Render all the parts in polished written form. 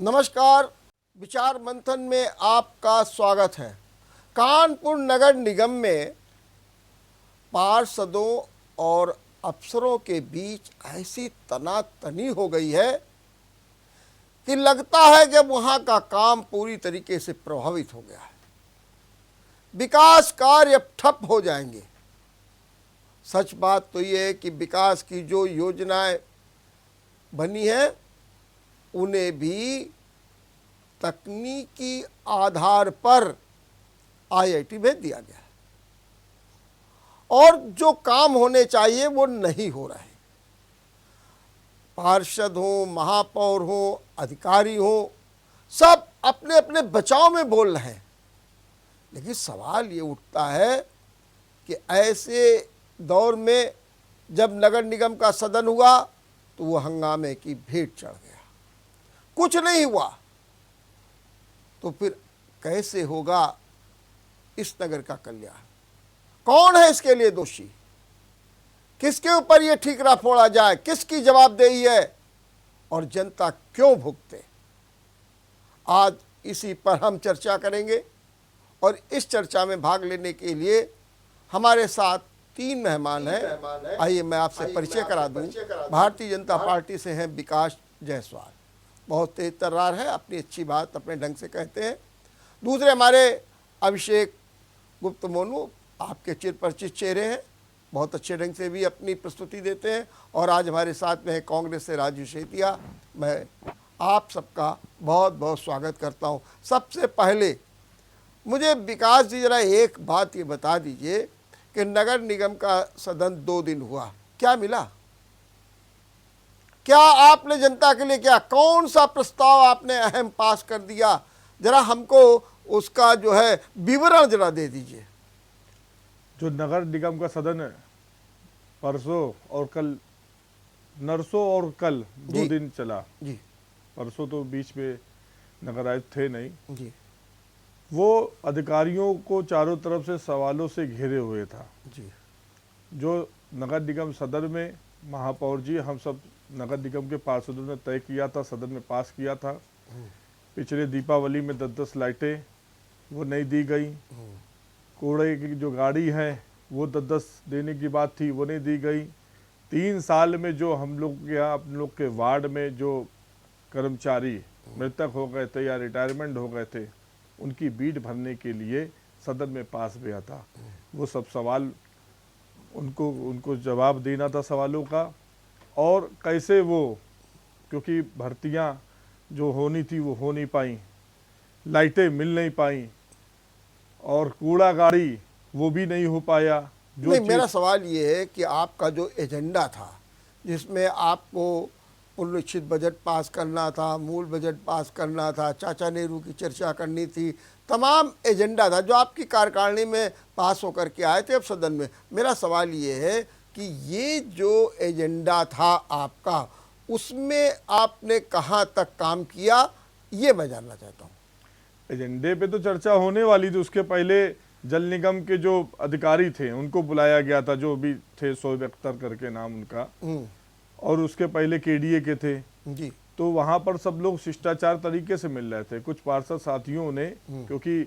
नमस्कार। विचार मंथन में आपका स्वागत है। कानपुर नगर निगम में पार्षदों और अफसरों के बीच ऐसी तनातनी हो गई है कि लगता है कि वहाँ का काम पूरी तरीके से प्रभावित हो गया है। विकास कार्य अब ठप हो जाएंगे। सच बात तो ये है कि विकास की जो योजनाएं बनी है उन्हें भी तकनीकी आधार पर आईआईटी भेज दिया गया है और जो काम होने चाहिए वो नहीं हो रहे। पार्षद हो, महापौर हो, अधिकारी हो, सब अपने अपने बचाव में बोल रहे हैं। लेकिन सवाल ये उठता है कि ऐसे दौर में जब नगर निगम का सदन हुआ तो वो हंगामे की भेंट चढ़ गया, कुछ नहीं हुआ, तो फिर कैसे होगा इस नगर का कल्याण? कौन है इसके लिए दोषी? किसके ऊपर ये ठीकरा फोड़ा जाए? किसकी जवाबदेही है और जनता क्यों भुगते? आज इसी पर हम चर्चा करेंगे और इस चर्चा में भाग लेने के लिए हमारे साथ तीन मेहमान हैं। आइए मैं आपसे परिचय करा दूं। भारतीय जनता पार्टी से हैं विकास जायसवाल, बहुत तेज तर्रार है, अपनी अच्छी बात अपने ढंग से कहते हैं। दूसरे हमारे अभिषेक गुप्ता मोनू, आपके चिरपरिचित चेहरे हैं, बहुत अच्छे ढंग से भी अपनी प्रस्तुति देते हैं। और आज हमारे साथ में है कांग्रेस से राजू सेतिया। मैं आप सबका बहुत बहुत स्वागत करता हूं। सबसे पहले मुझे विकास जी जरा एक बात ये बता दीजिए कि नगर निगम का सदन 2 दिन हुआ, क्या मिला? क्या आपने जनता के लिए क्या, कौन सा प्रस्ताव आपने अहम पास कर दिया? जरा हमको उसका जो है विवरण जरा दे दीजिए। जो नगर निगम का सदन है परसों और कल, नरसों और कल 2 दिन चला जी। परसों तो बीच में नगर आयुक्त थे नहीं जी। वो अधिकारियों को चारों तरफ से सवालों से घेरे हुए था जी। जो नगर निगम सदन में महापौर जी, हम सब नगर निगम के पार्षदों ने तय किया था, सदन में पास किया था। पिछले दीपावली में 10-10 लाइटें वो नहीं दी गई। कूड़े की जो गाड़ी है वो 10-10 देने की बात थी, वो नहीं दी गई। 3 साल में जो हम लोग के यहाँ अपने लोग के वार्ड में जो कर्मचारी मृतक हो गए थे या रिटायरमेंट हो गए थे, उनकी बीट भरने के लिए सदन में पास गया था। वो सब सवाल उनको जवाब देना था सवालों का, और कैसे वो, क्योंकि भर्तियां जो होनी थी वो हो नहीं पाई, लाइटें मिल नहीं पाई, और कूड़ा गाड़ी वो भी नहीं हो पाया। नहीं, मेरा सवाल ये है कि आपका जो एजेंडा था जिसमें आपको पुनरीक्षित बजट पास करना था, मूल बजट पास करना था, चाचा नेहरू की चर्चा करनी थी, तमाम एजेंडा था जो आपकी कार्यकारिणी में पास होकर के आए थे अब सदन में। मेरा सवाल ये है कि ये जो एजेंडा था आपका, उसमें आपने कहाँ तक काम किया, ये मैं जानना चाहता हूँ। एजेंडे पे तो चर्चा होने वाली थी। उसके पहले जल निगम के जो अधिकारी थे उनको बुलाया गया था, जो भी थे, शोएब अख्तर करके नाम उनका, और उसके पहले केडीए के थे जी। तो वहां पर सब लोग शिष्टाचार तरीके से मिल रहे थे। कुछ पार्षद साथियों ने, क्योंकि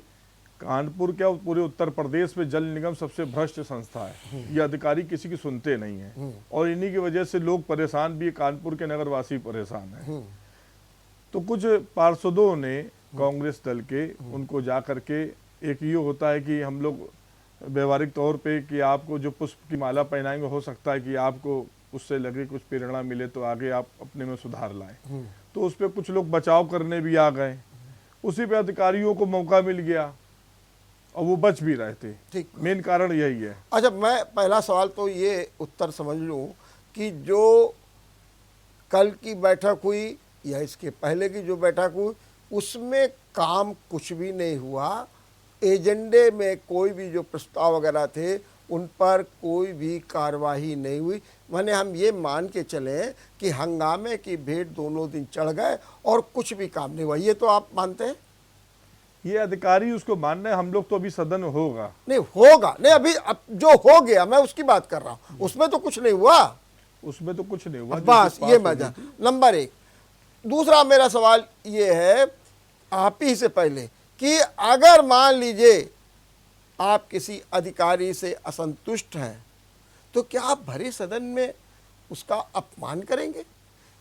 कानपुर क्या पूरे उत्तर प्रदेश में जल निगम सबसे भ्रष्ट संस्था है, ये अधिकारी किसी की सुनते नहीं है, और इन्हीं की वजह से लोग परेशान भी, कानपुर के नगरवासी परेशान हैं। तो कुछ पार्षदों ने कांग्रेस दल के उनको जा करके, एक ये होता है कि हम लोग व्यवहारिक तौर पे कि आपको जो पुष्प की माला पहनाएंगे, हो सकता है कि आपको उससे लगे कुछ प्रेरणा मिले तो आगे आप अपने में सुधार लाएं। तो उस पर कुछ लोग बचाव करने भी आ गए, उसी पे अधिकारियों को मौका मिल गया और वो बच भी रहे थे। ठीक, मेन कारण यही है। अच्छा, मैं पहला सवाल तो ये उत्तर समझ लूँ कि जो कल की बैठक हुई या इसके पहले की जो बैठक हुई, उसमें काम कुछ भी नहीं हुआ। एजेंडे में कोई भी जो प्रस्ताव वगैरह थे उन पर कोई भी कार्रवाई नहीं हुई। माने हम ये मान के चलें कि हंगामे की भेंट 2 दिन चढ़ गए और कुछ भी काम नहीं हुआ, ये तो आप मानते हैं? ये अधिकारी उसको मान रहे हैं, हम लोग तो अभी सदन होगा नहीं होगा, नहीं अभी अब जो हो गया मैं उसकी बात कर रहा हूँ, उसमें तो कुछ नहीं हुआ। उसमें तो कुछ नहीं हुआ बस ये मजा। नंबर 1, दूसरा मेरा सवाल ये है आप ही से पहले कि अगर मान लीजिए आप किसी अधिकारी से असंतुष्ट हैं तो क्या आप भरे सदन में उसका अपमान करेंगे?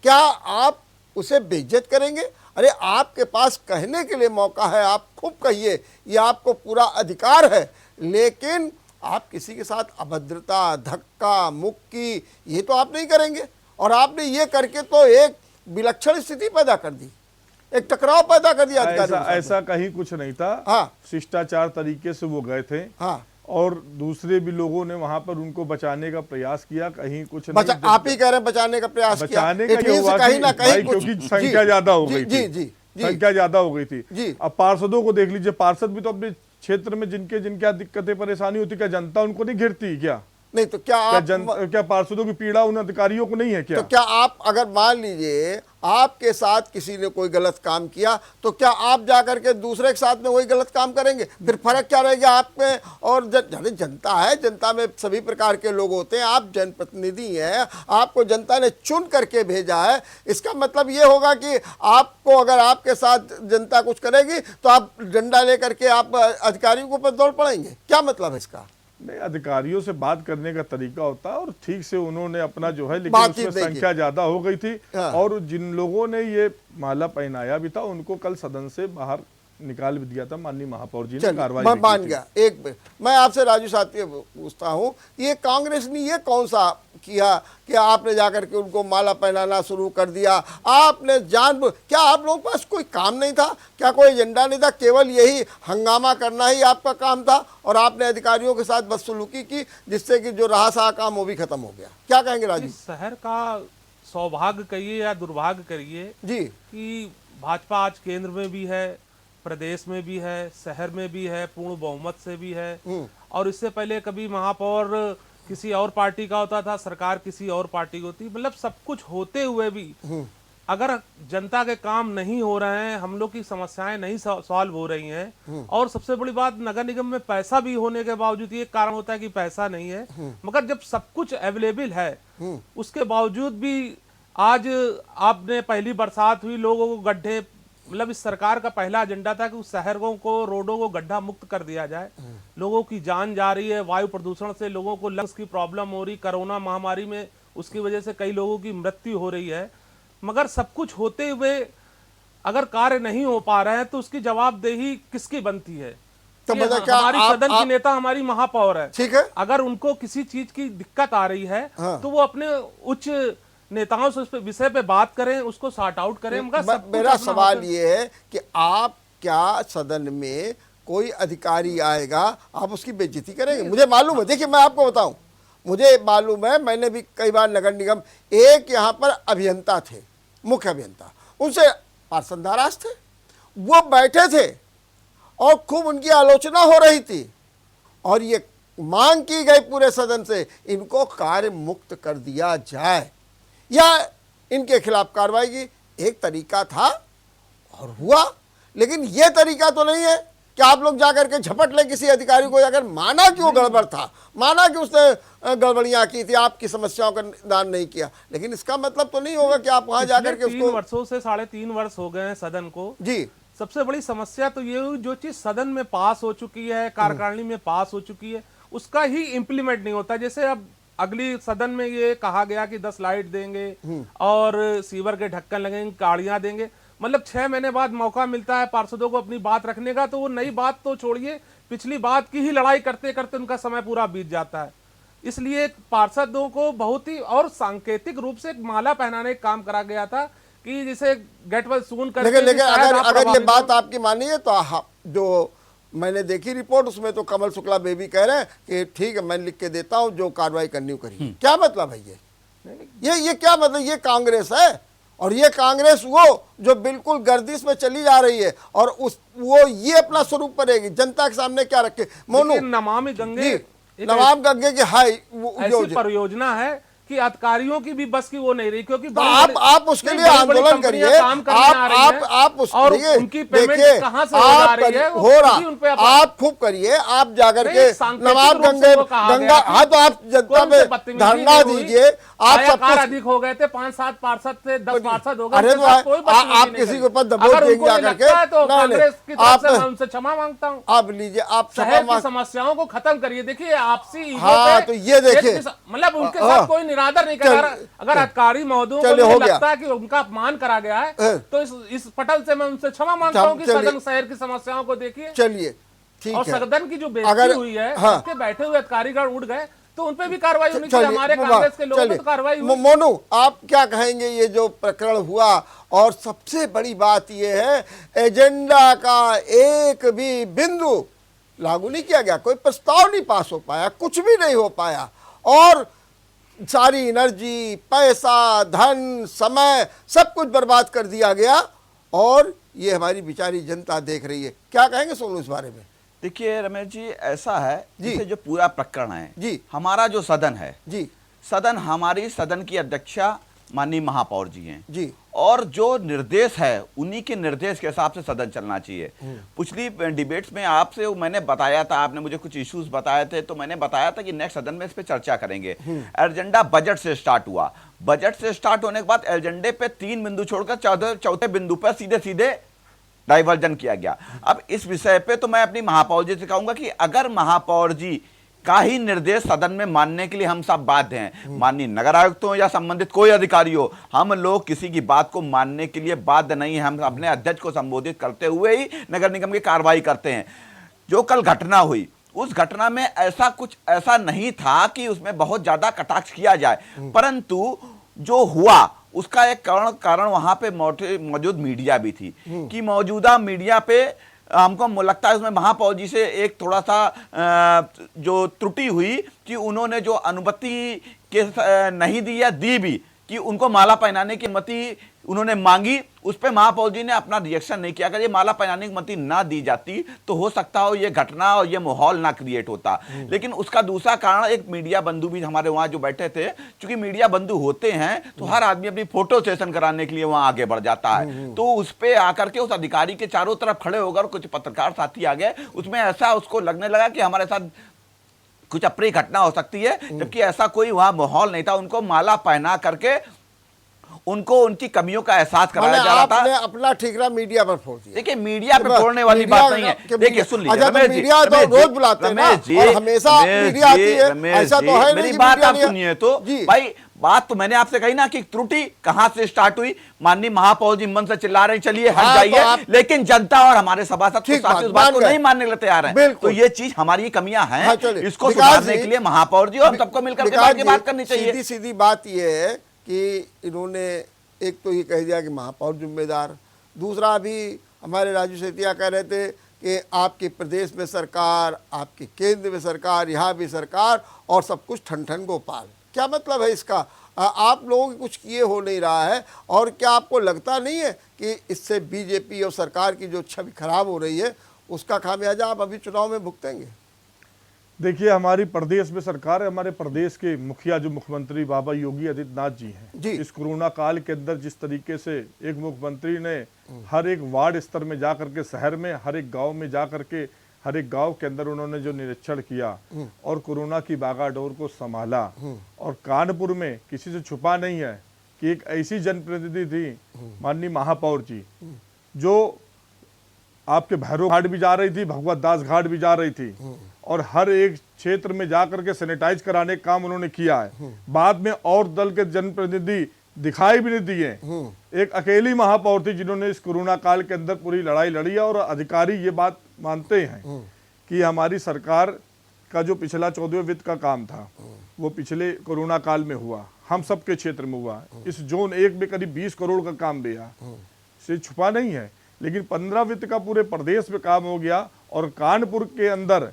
क्या आप उसे बेइज्जत करेंगे? अरे आपके पास कहने के लिए मौका है, आप खूब कहिए, ये आपको पूरा अधिकार है, लेकिन आप किसी के साथ अभद्रता, धक्का मुक्की ये तो आप नहीं करेंगे। और आपने ये करके तो एक विलक्षण स्थिति पैदा कर दी, एक टकराव पैदा कर दिया अधिकारियों के साथ। ऐसा कहीं कुछ नहीं था। हाँ, शिष्टाचार तरीके से वो गए थे। हाँ, और दूसरे भी लोगों ने वहां पर उनको बचाने का प्रयास किया, कहीं कुछ नहीं। आप ही कह रहे हैं बचाने का प्रयास किया। बचाने का ये हुआ कहीं ना कि कहीं भाई क्योंकि संख्या ज्यादा हो गई जी थी। जी जी संख्या ज्यादा हो गई थी। जी। अब पार्षदों को देख लीजिए, पार्षद भी तो अपने क्षेत्र में जिनके जिनके दिक्कतें परेशानी होती, क्या जनता उनको नहीं घेरती क्या? नहीं तो क्या क्या पार्षदों की पीड़ा उन अधिकारियों को नहीं है क्या? तो क्या आप अगर मान लीजिए आपके साथ किसी ने कोई गलत काम किया तो क्या आप जाकर के दूसरे के साथ में वही गलत काम करेंगे? फिर फर्क क्या रहेगा आप में और जनता है, जनता में सभी प्रकार के लोग होते हैं, आप जनप्रतिनिधि हैं, आपको जनता ने चुन करके भेजा है। इसका मतलब ये होगा कि आपको अगर आपके साथ जनता कुछ करेगी तो आप डंडा लेकर के आप अधिकारियों के ऊपर दौड़ पड़ेंगे, क्या मतलब है इसका? नहीं, अधिकारियों से बात करने का तरीका होता है और ठीक से उन्होंने अपना जो है, लेकिन उसमें संख्या ज्यादा हो गई थी। हाँ। और जिन लोगों ने ये माला पहनाया भी था उनको कल सदन से बाहर निकाल भी दिया था माननीय महापौर जी ने। कार्रवाई मैं मान गया। एक मिनट मैं आपसे राजू साथी पूछता हूँ, ये कांग्रेस ने ये कौन सा किया कि आपने जाकर के उनको माला पहनाना शुरू कर दिया? आपने क्या आप लोगों के पास कोई काम नहीं था? क्या कोई एजेंडा नहीं था? केवल यही हंगामा करना ही आपका काम था और आपने अधिकारियों के साथ बदसलूकी की, जिससे कि जो रहा सहा काम वो भी खत्म हो गया। क्या कहेंगे राजू? शहर का सौभाग्य कहिए या दुर्भाग्य करिए जी कि भाजपा आज केंद्र में भी है, प्रदेश में भी है, शहर में भी है, पूर्ण बहुमत से भी है। और इससे पहले कभी महापौर किसी और पार्टी का होता था, सरकार किसी और पार्टी की होती, मतलब सब कुछ होते हुए भी अगर जनता के काम नहीं हो रहे हैं, हम लोग की समस्याएं नहीं सॉल्व हो रही हैं, और सबसे बड़ी बात नगर निगम में पैसा भी होने के बावजूद, ये कारण होता है कि पैसा नहीं है, मगर जब सब कुछ अवेलेबल है उसके बावजूद भी आज आपने पहली बरसात हुई, लोगों को गड्ढे, मतलब इस सरकार का पहला एजेंडा था कि उस शहरों को, रोडों को गड्ढा मुक्त कर दिया जाए। लोगों की जान जा रही है, वायु प्रदूषण से लोगों को लंग्स की प्रॉब्लम हो रही, कोरोना महामारी में उसकी वजह से कई लोगों की मृत्यु हो रही है, मगर सब कुछ होते हुए अगर कार्य नहीं हो पा रहे हैं तो उसकी जवाबदेही किसकी बनती है? तो मतलब क्या हमारी सदन की नेता हमारी महापौर है, ठीक है, अगर उनको किसी चीज की दिक्कत आ रही है तो वो अपने उच्च नेताओं से उस विषय पे बात करें, उसको सॉर्ट आउट करें। मेरा सवाल ये है कि आप क्या सदन में कोई अधिकारी आएगा आप उसकी बेइज्जती करेंगे? मुझे मालूम है, देखिए मैं आपको बताऊं, मुझे मालूम है, मैंने भी कई बार नगर निगम, एक यहाँ पर अभियंता थे, मुख्य अभियंता, उनसे पार्षद नाराज थे, वो बैठे थे और खूब उनकी आलोचना हो रही थी और ये मांग की गई पूरे सदन से इनको कार्य मुक्त कर दिया जाए या इनके खिलाफ कार्रवाई की। एक तरीका था और हुआ, लेकिन यह तरीका तो नहीं है कि आप लोग जाकर के झपट लें किसी अधिकारी को, जाकर माना कि वो गड़बड़ था, माना कि उसने गड़बड़ियां की थी, आपकी समस्याओं का निदान नहीं किया, लेकिन इसका मतलब तो नहीं होगा कि आप वहां जाकर के उसको। 3 वर्षों से 3.5 वर्ष हो गए हैं सदन को जी। सबसे बड़ी समस्या तो ये हुई, जो चीज सदन में पास हो चुकी है, कार्यकारिणी में पास हो चुकी है, उसका ही इम्प्लीमेंट नहीं होता। जैसे अब अगली सदन में ये कहा गया कि 10 लाइट देंगे और सीवर के ढक्कन लगेंगे, गाड़ियां देंगे, मतलब 6 महीने बाद मौका मिलता है पार्षदों को अपनी बात रखने का, तो वो नई बात तो छोड़िए, पिछली बात की ही लड़ाई करते करते उनका समय पूरा बीत जाता है। इसलिए पार्षदों को बहुत ही और सांकेतिक रूप से एक माला पहनाने का काम करा गया था कि जिसे गेट वेल सून करके। लेकिन अगर ये बात आपकी मानी है तो जो मैंने देखी रिपोर्ट उसमें तो कमल शुक्ला बेबी कह रहे हैं कि ठीक है मैं लिख के देता हूं, जो कार्रवाई करनी करिए। क्या मतलब है ये क्या मतलब? ये कांग्रेस है और ये कांग्रेस वो जो बिल्कुल गर्दिश में चली जा रही है और वो ये अपना स्वरूप करेगी, जनता के सामने क्या रखे? मोनू, नमामि गंगे, नमाम गंगे की हाई ऐसी परियोजना है कि अधिकारियों की भी बस की वो नहीं रही, क्योंकि तो आप उसके लिए आंदोलन करिए, आप उसके और लिए उनकी पेमेंट देखिए, कहां से हो जा रही है, हो रहा, आप खूब करिए, आप जाकर के नवाब गंगा, हाँ तो आप जनता पे धरना दीजिए, आप सब कुछ अधिक हो गए थे, 5-7 पार्षद थे, 10 पार्षद हो गए। अरे तो आप किसी के ऊपर दबाव देंगे आकर के, तो कांग्रेस की तरफ से मैं उनसे क्षमा मांगता हूँ। आप लीजिए, आप शहर की समस्याओं को खत्म करिए। देखिए आपसी ईगो हाँ, पे तो ये देखिए, मतलब उनके साथ कोई निरादर नहीं कर रहा। अगर अधिकारी महोदयों को ये लगता है कि उनका अपमान करा गया है, तो इस पटल से मैं उनसे क्षमा मांगता हूँ कि सदन शहर की समस्याओं को देखिए। चलिए ठीक और है, सदन की जो बेइज्जती हुई है, उसके बैठे हुए अधिकारीगण उठ गए, तो उनपे भी कार्रवाई होनी चाहिए। हमारे कांग्रेस के लोगों पे तो कार्रवाई हुई। मोनू, आप क्या कहेंगे ये जो प्रकरण हुआ? और सबसे बड़ी बात ये है, एजेंडा का एक भी बिंदु लागू नहीं किया गया, कोई प्रस्ताव नहीं पास हो पाया, कुछ भी नहीं हो पाया, और सारी एनर्जी, पैसा, धन, समय सब कुछ बर्बाद कर दिया गया, और ये हमारी बेचारी जनता देख रही है। क्या कहेंगे सोनू इस बारे में? देखिए रमेश जी, ऐसा है जैसे जो पूरा प्रकरण है जी, हमारा जो सदन है जी, सदन, हमारी सदन की अध्यक्षा माननीय महापौर जी हैं जी, और जो निर्देश है उन्हीं के निर्देश के हिसाब से सदन चलना चाहिए। पिछली डिबेट्स में आपसे मैंने बताया था, आपने मुझे कुछ इश्यूज बताए थे, तो मैंने बताया था कि नेक्स्ट सदन में इस पे चर्चा करेंगे। एजेंडा बजट से स्टार्ट हुआ, बजट से स्टार्ट होने के बाद एजेंडे पे 3 बिंदु छोड़कर चौथे बिंदु पर सीधे सीधे डाइवर्जन किया गया। अब इस विषय पे तो मैं अपनी महापौर जी से कहूंगा कि अगर महापौर जी का ही निर्देश सदन में मानने के लिए हम सब बाध्य हैं, माननीय नगर आयुक्त हो या संबंधित कोई अधिकारी हो, हम लोग किसी की बात को मानने के लिए बाध्य नहीं है। हम अपने अध्यक्ष को संबोधित करते हुए ही नगर निगम की कार्रवाई करते हैं। जो कल घटना हुई, उस घटना में ऐसा नहीं था कि उसमें बहुत ज्यादा कटाक्ष किया जाए, परंतु जो हुआ उसका एक कारण वहां पे मौजूद मीडिया भी थी कि मौजूदा मीडिया पे हमको लगता है उसमें महापौर जी से एक थोड़ा सा जो त्रुटि हुई कि उन्होंने जो अनुमति के नहीं दी या दी भी कि उनको माला पहनाने की अनुमति उन्होंने मांगी, उस पर महापौर जी ने अपना रिएक्शन नहीं किया। अगर ये माला पहनाने की अनुमति ना दी जाती तो हो सकता हो ये घटना और ये माहौल ना क्रिएट होता। लेकिन उसका दूसरा कारण, एक मीडिया बंधु भी हमारे वहां जो बैठे थे, क्योंकि मीडिया बंधु होते हैं तो हर आदमी अपनी फोटो सेशन कराने के लिए वहां आगे बढ़ जाता है, तो उस पर आकर के उस अधिकारी के चारों तरफ खड़े होकर कुछ पत्रकार साथी आ गए, उसमें ऐसा उसको लगने लगा कि हमारे साथ कुछ अप्रिय घटना हो सकती है, जबकि ऐसा कोई वहां माहौल नहीं था। उनको माला पहना करके उनको उनकी कमियों का एहसास कराया जा रहा था। अपना ठिकरा मीडिया पर फोड़ दिया। देखिए मीडिया पे फोड़ने वाली बात नहीं है। देखिए सुन लीजिए, अच्छा, मीडिया तो रोज बुलाते हैं ना, और हमेशा मीडिया आती है, ऐसा तो है नहीं। मेरी बात आप सुनिए तो भाई, बात तो मैंने आपसे कही ना कि त्रुटि कहां से स्टार्ट हुई। माननीय महापौर जी मन से चिल्ला रहे, चलिए हट जाइए, लेकिन जनता और हमारे सभासद उस बात को नहीं मानने के लिए तैयार है। तो ये चीज हमारी कमियां हैं, इसको सुधारने के लिए महापौर जी और हम सबको मिलकर के बात करनी चाहिए। सीधी सीधी बात ये है कि इन्होंने एक तो ये कह दिया कि महापौर जिम्मेदार, दूसरा भी हमारे राजू सेतिया कह रहे थे कि आपके प्रदेश में सरकार, आपके केंद्र में सरकार, यहाँ भी सरकार, और सब कुछ ठन ठन गोपाल। क्या मतलब है इसका? आप लोगों की कुछ किए हो नहीं रहा है, और क्या आपको लगता नहीं है कि इससे बीजेपी और सरकार की जो छवि खराब हो रही है उसका खामियाजा आप अभी चुनाव में भुगतेंगे? देखिए, हमारी प्रदेश में सरकार है, हमारे प्रदेश के मुखिया जो मुख्यमंत्री बाबा योगी आदित्यनाथ जी हैं, इस कोरोना काल के अंदर जिस तरीके से एक मुख्यमंत्री ने हर एक वार्ड स्तर में जा करके, शहर में हर एक गांव में जा करके, हर एक गांव के अंदर उन्होंने जो निरीक्षण किया और कोरोना की बागाडोर को संभाला, और कानपुर में किसी से छुपा नहीं है कि एक ऐसी जनप्रतिनिधि थी माननीय महापौर जी, जो आपके भैरव घाट भी जा रही थी, भगवत दास घाट भी जा रही थी, और हर एक क्षेत्र में जाकर के सैनिटाइज कराने का काम उन्होंने किया है। बाद में और दल के जनप्रतिनिधि दिखाई भी नहीं दिए, एक अकेली महापौर थी जिन्होंने इस कोरोना काल के अंदर पूरी लड़ाई लड़ी है। और अधिकारी ये बात मानते हैं कि हमारी सरकार का जो पिछला 14वें वित्त का काम था वो पिछले कोरोना काल में हुआ, हम सबके क्षेत्र में हुआ। इस जोन 1 में करीब 20 करोड़ का काम दिया, से छुपा नहीं है, लेकिन 15 वित्त का पूरे प्रदेश में काम हो गया। और कानपुर के अंदर